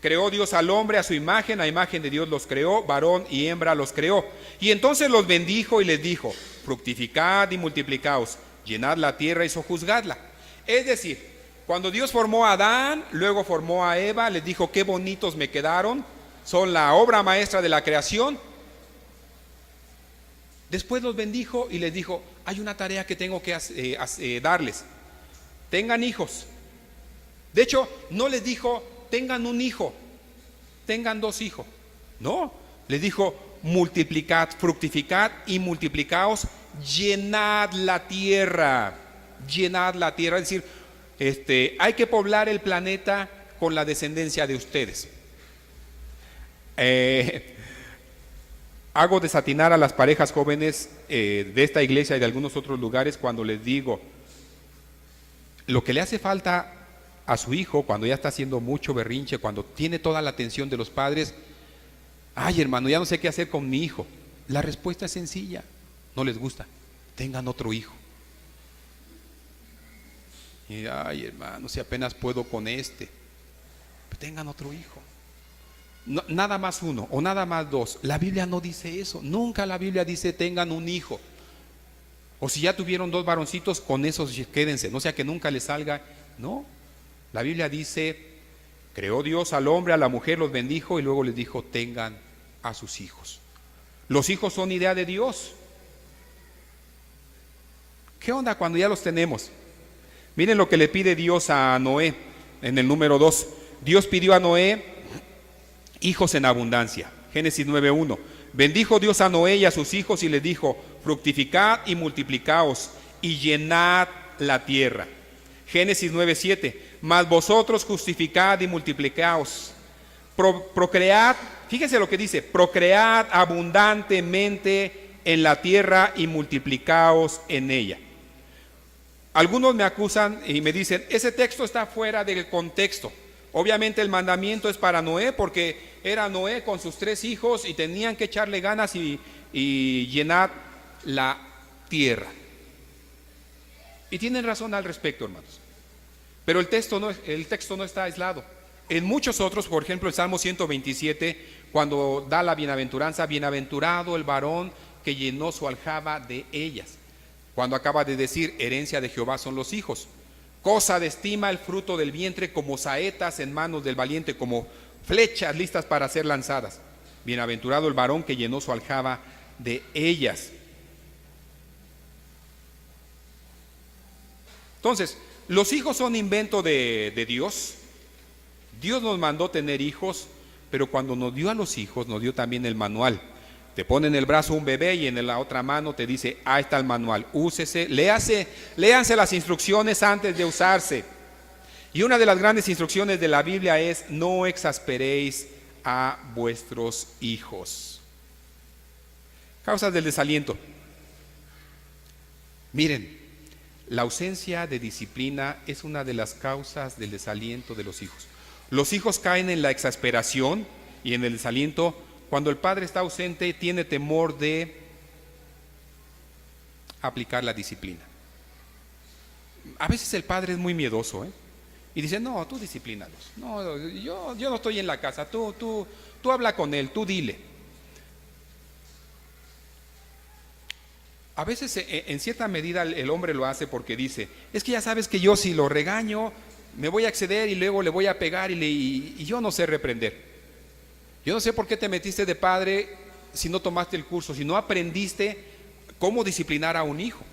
Creó Dios al hombre a su imagen, a imagen de Dios los creó, varón y hembra los creó. Y entonces los bendijo y les dijo, fructificad y multiplicaos, llenad la tierra y sojuzgadla. Es decir, cuando Dios formó a Adán, luego formó a Eva, les dijo, qué bonitos me quedaron, son la obra maestra de la creación. Después los bendijo y les dijo, hay una tarea que tengo que darles. Tengan hijos. De hecho, no les dijo, tengan un hijo, tengan 2 hijos. No, les dijo, multiplicad, fructificad y multiplicaos, llenad la tierra. Llenad la tierra, es decir, hay que poblar el planeta con la descendencia de ustedes. Hago desatinar a las parejas jóvenes de esta iglesia y de algunos otros lugares cuando les digo, lo que le hace falta a su hijo cuando ya está haciendo mucho berrinche, cuando tiene toda la atención de los padres, ay hermano, ya no sé qué hacer con mi hijo. La respuesta es sencilla, no les gusta, tengan otro hijo. Y ay hermano, si apenas puedo con pues tengan otro hijo. No, nada más uno o nada más 2. La Biblia no dice eso. Nunca la Biblia dice tengan un hijo. O si ya tuvieron 2 varoncitos, con esos quédense, no sea que nunca les salga. No, la Biblia dice, creó Dios al hombre, a la mujer, los bendijo y luego les dijo, tengan a sus hijos. Los hijos son idea de Dios. ¿Qué onda cuando ya los tenemos? Miren lo que le pide Dios a Noé en el número 2. Dios pidió a Noé hijos en abundancia. Génesis 9:1. Bendijo Dios a Noé y a sus hijos y les dijo, fructificad y multiplicaos y llenad la tierra. Génesis 9:7. Mas vosotros justificad y multiplicaos. Procread, fíjense lo que dice, procread abundantemente en la tierra y multiplicaos en ella. Algunos me acusan y me dicen, ese texto está fuera del contexto. Obviamente el mandamiento es para Noé porque era Noé con sus 3 hijos y tenían que echarle ganas y llenar la tierra. Y tienen razón al respecto, hermanos. Pero el texto no está aislado. En muchos otros, por ejemplo, el Salmo 127, cuando da la bienaventuranza, bienaventurado el varón que llenó su aljaba de ellas. Cuando acaba de decir, herencia de Jehová son los hijos. Cosa de estima el fruto del vientre, como saetas en manos del valiente, como flechas listas para ser lanzadas. Bienaventurado el varón que llenó su aljaba de ellas. Entonces, los hijos son invento de Dios. Dios nos mandó tener hijos, pero cuando nos dio a los hijos, nos dio también el manual. Te pone en el brazo un bebé y en la otra mano te dice, ahí está el manual, úsese, léanse las instrucciones antes de usarse. Y una de las grandes instrucciones de la Biblia es, no exasperéis a vuestros hijos. Causas del desaliento. Miren, la ausencia de disciplina es una de las causas del desaliento de los hijos. Los hijos caen en la exasperación y en el desaliento cuando el padre está ausente y tiene temor de aplicar la disciplina. A veces el padre es muy miedoso, y dice, no, tú disciplínalos. No, yo no estoy en la casa, tú habla con él, tú dile. A veces en cierta medida el hombre lo hace porque dice, es que ya sabes que yo si lo regaño me voy a exceder y luego le voy a pegar y yo no sé reprender. Yo no sé por qué te metiste de padre si no tomaste el curso, si no aprendiste cómo disciplinar a un hijo.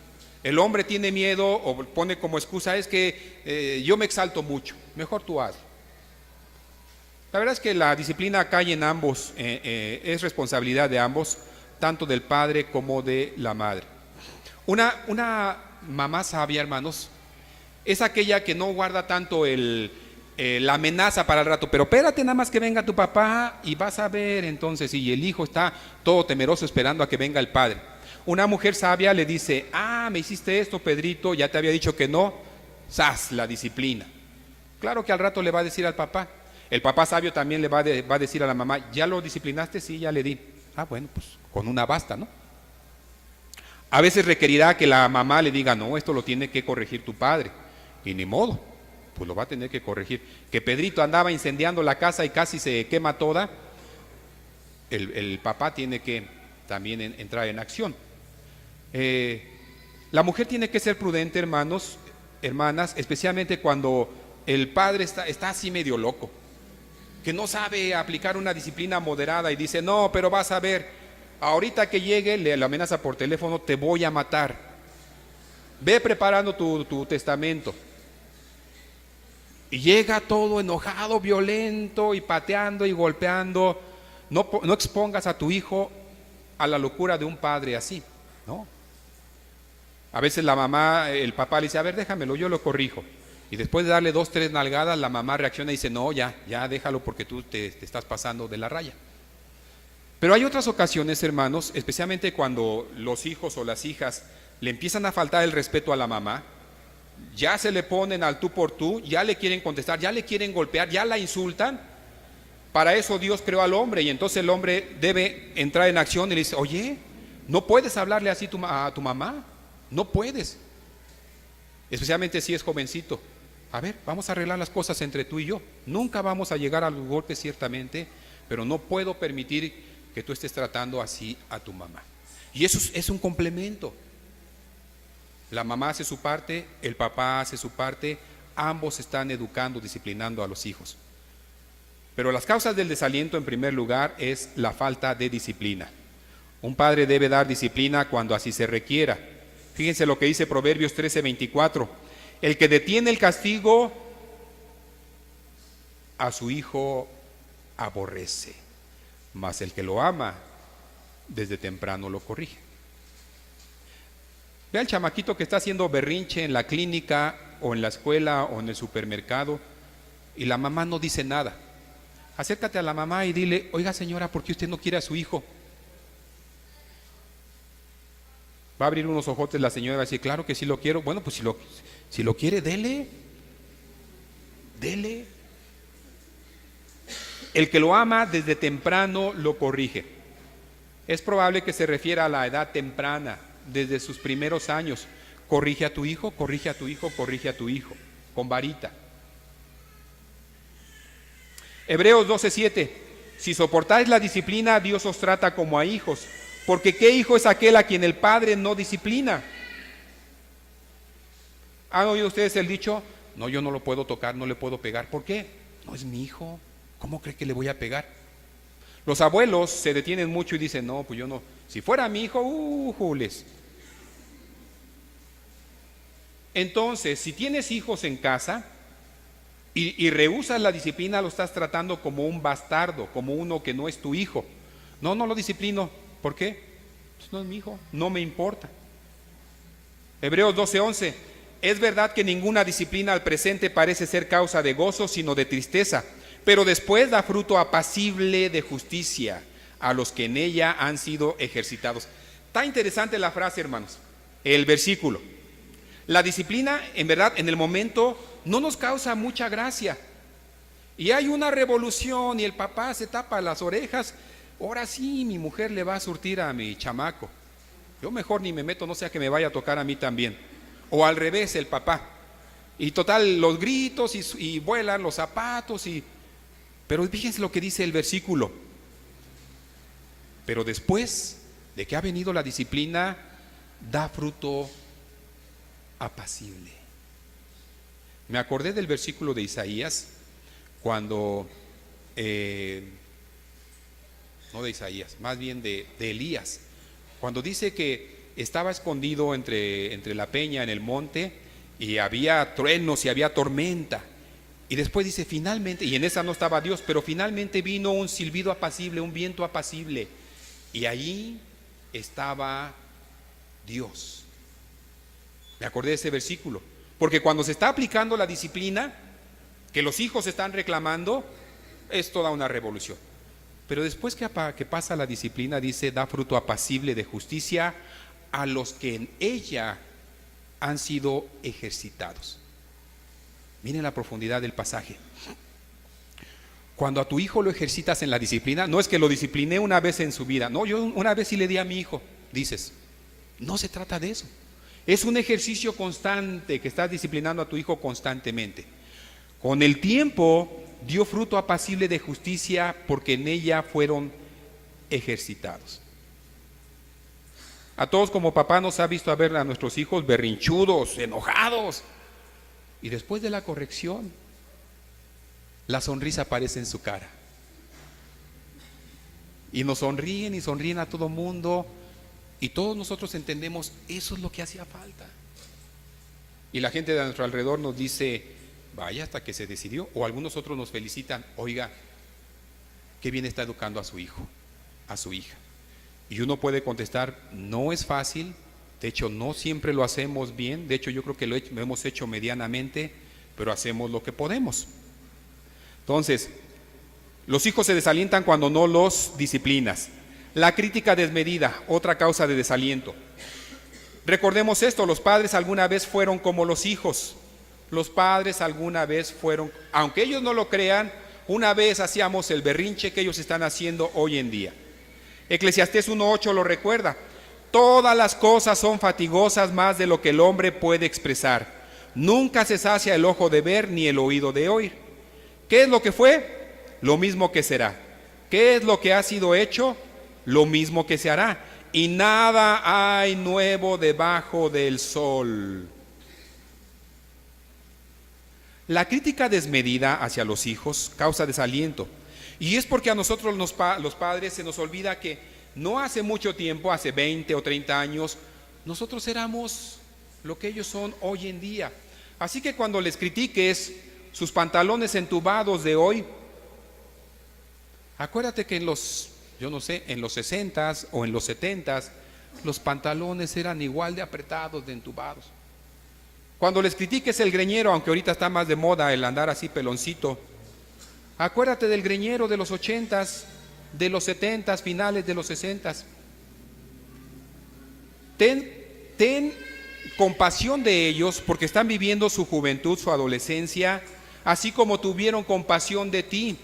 El hombre tiene miedo o pone como excusa, es que yo me exalto mucho, mejor tú hazlo. La verdad es que la disciplina cae en ambos, es responsabilidad de ambos, tanto del padre como de la madre. Una mamá sabia, hermanos, es aquella que no guarda tanto la amenaza para el rato, pero espérate nada más que venga tu papá y vas a ver entonces, y el hijo está todo temeroso esperando a que venga el padre. Una mujer sabia le dice, me hiciste esto, Pedrito, ya te había dicho que no, ¡zas! La disciplina. Claro que al rato le va a decir al papá. El papá sabio también le va a decir a la mamá, ¿ya lo disciplinaste? Sí, ya le di. Bueno, pues con una basta, ¿no? A veces requerirá que la mamá le diga, no, esto lo tiene que corregir tu padre. Y ni modo, pues lo va a tener que corregir. Que Pedrito andaba incendiando la casa y casi se quema toda, el papá tiene que también entrar en acción. La mujer tiene que ser prudente, hermanos, hermanas, especialmente cuando el padre está así medio loco, que no sabe aplicar una disciplina moderada y dice, no, pero vas a ver, ahorita que llegue, le amenaza por teléfono, te voy a matar. Ve preparando tu testamento. Y llega todo enojado, violento y pateando y golpeando. No expongas a tu hijo a la locura de un padre así, ¿no? A veces la mamá, el papá le dice, a ver, déjamelo, yo lo corrijo. Y después de darle 2, 3 nalgadas, la mamá reacciona y dice, no, ya déjalo porque tú te estás pasando de la raya. Pero hay otras ocasiones, hermanos, especialmente cuando los hijos o las hijas le empiezan a faltar el respeto a la mamá, ya se le ponen al tú por tú, ya le quieren contestar, ya le quieren golpear, ya la insultan. Para eso Dios creó al hombre y entonces el hombre debe entrar en acción y le dice, oye, no puedes hablarle así a tu mamá, no puedes. Especialmente si es jovencito. A ver, vamos a arreglar las cosas entre tú y yo. Nunca vamos a llegar a los golpes ciertamente, pero no puedo permitir que tú estés tratando así a tu mamá. Y eso es un complemento. La mamá hace su parte, el papá hace su parte, ambos están educando, disciplinando a los hijos. Pero las causas del desaliento en primer lugar es la falta de disciplina. Un padre debe dar disciplina cuando así se requiera. Fíjense lo que dice Proverbios 13:24. El que detiene el castigo a su hijo aborrece, mas el que lo ama desde temprano lo corrige. Ve al chamaquito que está haciendo berrinche en la clínica o en la escuela o en el supermercado y la mamá no dice nada. Acércate a la mamá y dile, oiga señora, ¿por qué usted no quiere a su hijo? Va a abrir unos ojotes la señora y va a decir, claro que sí lo quiero. Bueno, pues si lo quiere, dele. El que lo ama desde temprano lo corrige. Es probable que se refiera a la edad temprana, desde sus primeros años, corrige a tu hijo, corrige a tu hijo, corrige a tu hijo, con varita. Hebreos 12:7. Si soportáis la disciplina, Dios os trata como a hijos, porque ¿qué hijo es aquel a quien el padre no disciplina? ¿Han oído ustedes el dicho? No, yo no lo puedo tocar, no le puedo pegar. ¿Por qué? No es mi hijo. ¿Cómo cree que le voy a pegar? Los abuelos se detienen mucho y dicen, no, pues yo no. Si fuera mi hijo, Jules. Entonces, si tienes hijos en casa y rehusas la disciplina, lo estás tratando como un bastardo, como uno que no es tu hijo. No, no lo disciplino. ¿Por qué? Pues no es mi hijo, no me importa. Hebreos 12:11. Es verdad que ninguna disciplina al presente parece ser causa de gozo, sino de tristeza, pero después da fruto apacible de justicia a los que en ella han sido ejercitados. Está interesante la frase, hermanos, el versículo. La disciplina, en verdad, en el momento no nos causa mucha gracia. Y hay una revolución y el papá se tapa las orejas. Ahora sí, mi mujer le va a surtir a mi chamaco. Yo mejor ni me meto, no sea que me vaya a tocar a mí también. O al revés, el papá. Y total, los gritos y vuelan los zapatos. Pero fíjense lo que dice el versículo. Pero después de que ha venido la disciplina, da fruto apacible. Me acordé del versículo de Isaías, cuando, no de Isaías, más bien de Elías, cuando dice que estaba escondido entre la peña en el monte y había truenos y había tormenta. Y después dice finalmente, y en esa no estaba Dios, pero finalmente vino un silbido apacible, un viento apacible. Y ahí estaba Dios. Me acordé de ese versículo. Porque cuando se está aplicando la disciplina, que los hijos están reclamando, es toda una revolución. Pero después que pasa la disciplina, dice, da fruto apacible de justicia a los que en ella han sido ejercitados. Miren la profundidad del pasaje. Cuando a tu hijo lo ejercitas en la disciplina, no es que lo discipliné una vez en su vida, no, yo una vez sí le di a mi hijo, dices, no se trata de eso. Es un ejercicio constante que estás disciplinando a tu hijo constantemente. Con el tiempo dio fruto apacible de justicia porque en ella fueron ejercitados. A todos como papá nos ha visto a ver a nuestros hijos berrinchudos, enojados. Y después de la corrección, la sonrisa aparece en su cara. Y nos sonríen y sonríen a todo mundo. Y todos nosotros entendemos, eso es lo que hacía falta. Y la gente de nuestro alrededor nos dice, vaya, hasta que se decidió. O algunos otros nos felicitan, oiga, qué bien está educando a su hijo, a su hija. Y uno puede contestar, no es fácil, de hecho no siempre lo hacemos bien, de hecho yo creo que lo hemos hecho medianamente, pero hacemos lo que podemos. Entonces, los hijos se desalientan cuando no los disciplinas. La crítica desmedida, otra causa de desaliento. Recordemos esto, los padres alguna vez fueron como los hijos. Los padres alguna vez fueron, aunque ellos no lo crean, una vez hacíamos el berrinche que ellos están haciendo hoy en día. Eclesiastés 1:8 lo recuerda. Todas las cosas son fatigosas más de lo que el hombre puede expresar. Nunca se sacia el ojo de ver ni el oído de oír. ¿Qué es lo que fue? Lo mismo que será. ¿Qué es lo que ha sido hecho? Lo mismo que se hará. Y nada hay nuevo debajo del sol. La crítica desmedida hacia los hijos causa desaliento. Y es porque a nosotros los padres se nos olvida que no hace mucho tiempo, hace 20 o 30 años, nosotros éramos lo que ellos son hoy en día. Así que cuando les critiques sus pantalones entubados de hoy, acuérdate que en los 60s o en los 70s, los pantalones eran igual de apretados, de entubados. Cuando les critiques el greñero, aunque ahorita está más de moda el andar así peloncito, acuérdate del greñero de los 80s, de los 70s, finales de los 60s. Ten compasión de ellos porque están viviendo su juventud, su adolescencia, así como tuvieron compasión de ti.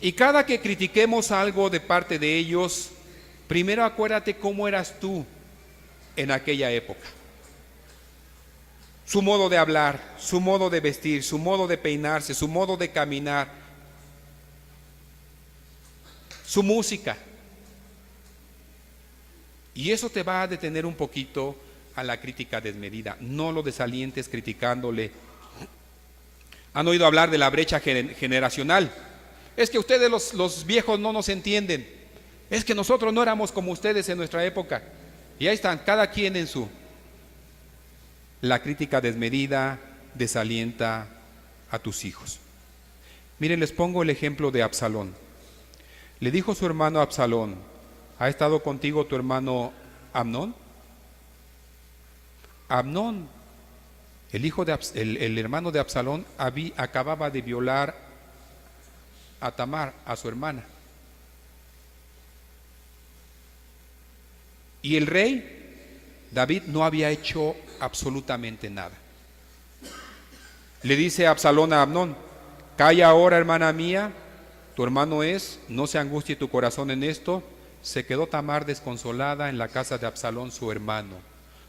Y cada que critiquemos algo de parte de ellos, primero acuérdate cómo eras tú en aquella época. su modo de hablar, su modo de vestir, su modo de peinarse, su modo de caminar, su música. Y eso te va a detener un poquito a la crítica desmedida. No lo desalientes criticándole. ¿Han oído hablar de la brecha generacional? Es que ustedes los viejos no nos entienden. Es que nosotros no éramos como ustedes en nuestra época. Y ahí están, cada quien en su. La crítica desmedida desalienta a tus hijos. Miren, les pongo el ejemplo de Absalón. Le dijo su hermano Absalón: ¿ha estado contigo tu hermano Amnón? Amnón, el hermano de Absalón, acababa de violar a Tamar, a su hermana. Y el rey David no había hecho absolutamente nada. Le dice Absalón a Amnón: calla ahora, hermana mía, tu hermano es, no se angustie tu corazón en esto. Se quedó Tamar desconsolada en la casa de Absalón su hermano.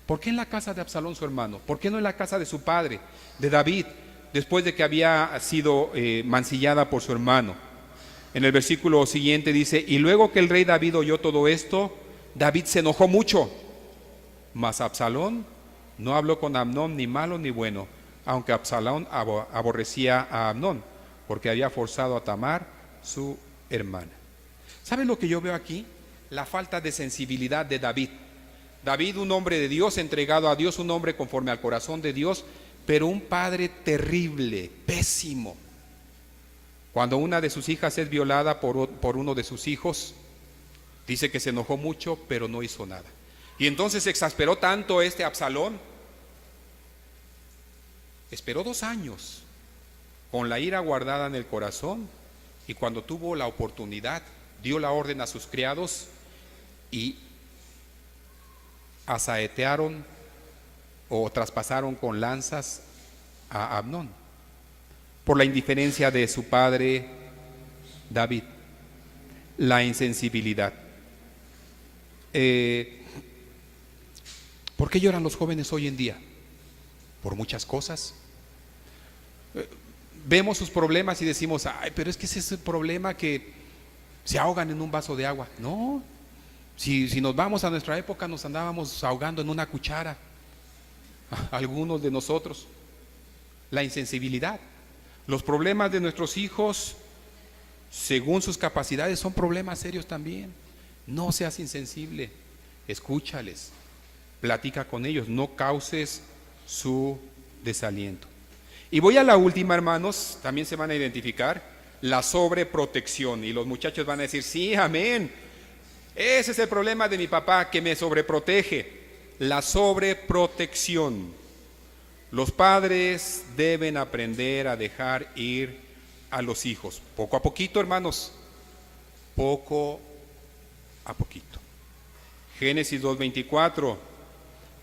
¿Por qué en la casa de Absalón su hermano? ¿Por qué no en la casa de su padre, de David, después de que había sido mancillada por su hermano? En el versículo siguiente dice: y luego que el rey David oyó todo esto, David se enojó mucho. Mas Absalón no habló con Amnón ni malo ni bueno, aunque Absalón aborrecía a Amnón, porque había forzado a Tamar, su hermana. ¿Saben lo que yo veo aquí? La falta de sensibilidad de David. David, un hombre de Dios, entregado a Dios, un hombre conforme al corazón de Dios, pero un padre terrible, pésimo. Cuando una de sus hijas es violada por uno de sus hijos, dice que se enojó mucho, pero no hizo nada. Y entonces se exasperó tanto Absalón. Esperó 2 años con la ira guardada en el corazón, y cuando tuvo la oportunidad, dio la orden a sus criados y asaetearon o traspasaron con lanzas a Amnón por la indiferencia de su padre David, la insensibilidad. ¿Por qué lloran los jóvenes hoy en día? Por muchas cosas. Vemos sus problemas y decimos: ay, pero es que ese es el problema, que se ahogan en un vaso de agua. No, si nos vamos a nuestra época, nos andábamos ahogando en una cuchara, algunos de nosotros. La insensibilidad. Los problemas de nuestros hijos, según sus capacidades, son problemas serios también. No seas insensible, escúchales, platica con ellos, no causes su desaliento. Y voy a la última, hermanos, también se van a identificar: la sobreprotección. Y los muchachos van a decir: sí, amén, ese es el problema de mi papá, que me sobreprotege. La sobreprotección. Los padres deben aprender a dejar ir a los hijos, poco a poquito, hermanos, poco a poquito. Génesis 2:24: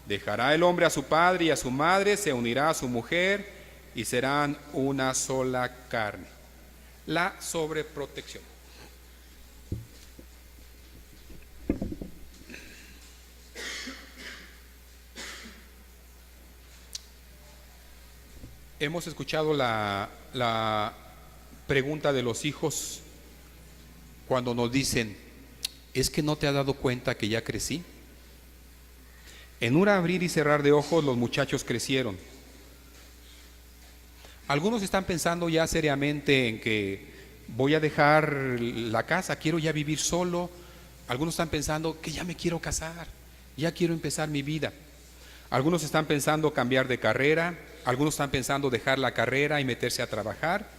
dejará el hombre a su padre y a su madre, se unirá a su mujer y serán una sola carne. La sobreprotección. Hemos escuchado la pregunta de los hijos cuando nos dicen: ¿es que no te has dado cuenta que ya crecí? En un abrir y cerrar de ojos los muchachos crecieron. Algunos están pensando ya seriamente en que voy a dejar la casa, quiero ya vivir solo. Algunos están pensando que ya me quiero casar, ya quiero empezar mi vida. Algunos están pensando cambiar de carrera, algunos están pensando dejar la carrera y meterse a trabajar.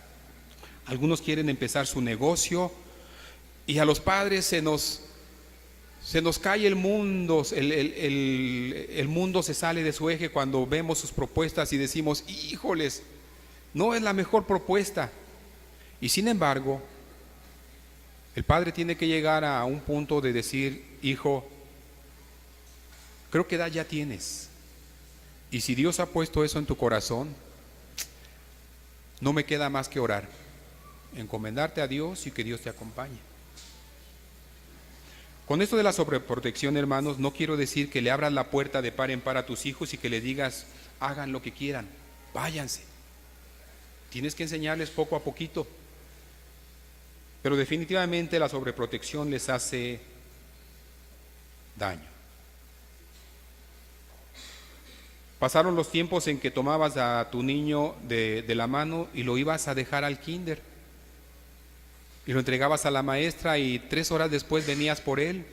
Algunos quieren empezar su negocio, y a los padres se nos cae el mundo, el mundo se sale de su eje cuando vemos sus propuestas y decimos: híjoles, no es la mejor propuesta. Y sin embargo, el padre tiene que llegar a un punto de decir: hijo, creo que edad ya tienes, y si Dios ha puesto eso en tu corazón, no me queda más que orar, encomendarte a Dios y que Dios te acompañe. Con esto de la sobreprotección, hermanos, no quiero decir que le abras la puerta de par en par a tus hijos y que le digas: hagan lo que quieran, váyanse. Tienes que enseñarles poco a poquito. Pero definitivamente la sobreprotección les hace daño. Pasaron los tiempos en que tomabas a tu niño de la mano y lo ibas a dejar al kinder. Y lo entregabas a la maestra y 3 horas después venías por él.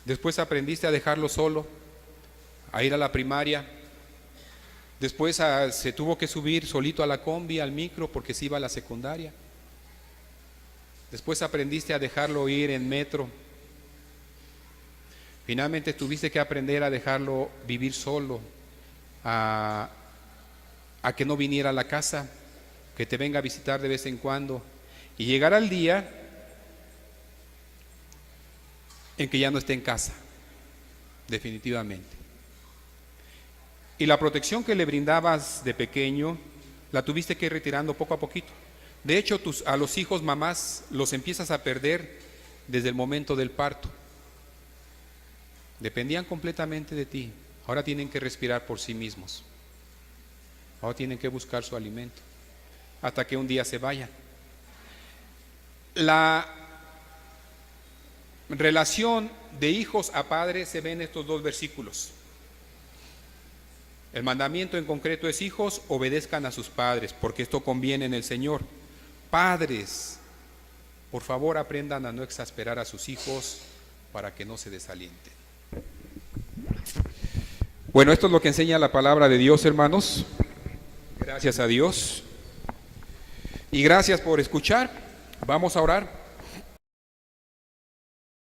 Después aprendiste a dejarlo solo, a ir a la primaria. Después se tuvo que subir solito a la combi, al micro, porque se iba a la secundaria. Después aprendiste a dejarlo ir en metro. Finalmente tuviste que aprender a dejarlo vivir solo, a que no viniera a la casa, que te venga a visitar de vez en cuando, y llegar al día en que ya no esté en casa, definitivamente. Y la protección que le brindabas de pequeño, la tuviste que ir retirando poco a poquito. De hecho, a los hijos mamás los empiezas a perder desde el momento del parto. Dependían completamente de ti. Ahora tienen que respirar por sí mismos. Ahora tienen que buscar su alimento hasta que un día se vayan. La relación de hijos a padres se ve en estos 2 versículos. El mandamiento en concreto es: hijos, obedezcan a sus padres, porque esto conviene en el Señor. Padres, por favor, aprendan a no exasperar a sus hijos para que no se desalienten. Bueno, esto es lo que enseña la palabra de Dios, hermanos. Gracias a Dios. Y gracias por escuchar. Vamos a orar.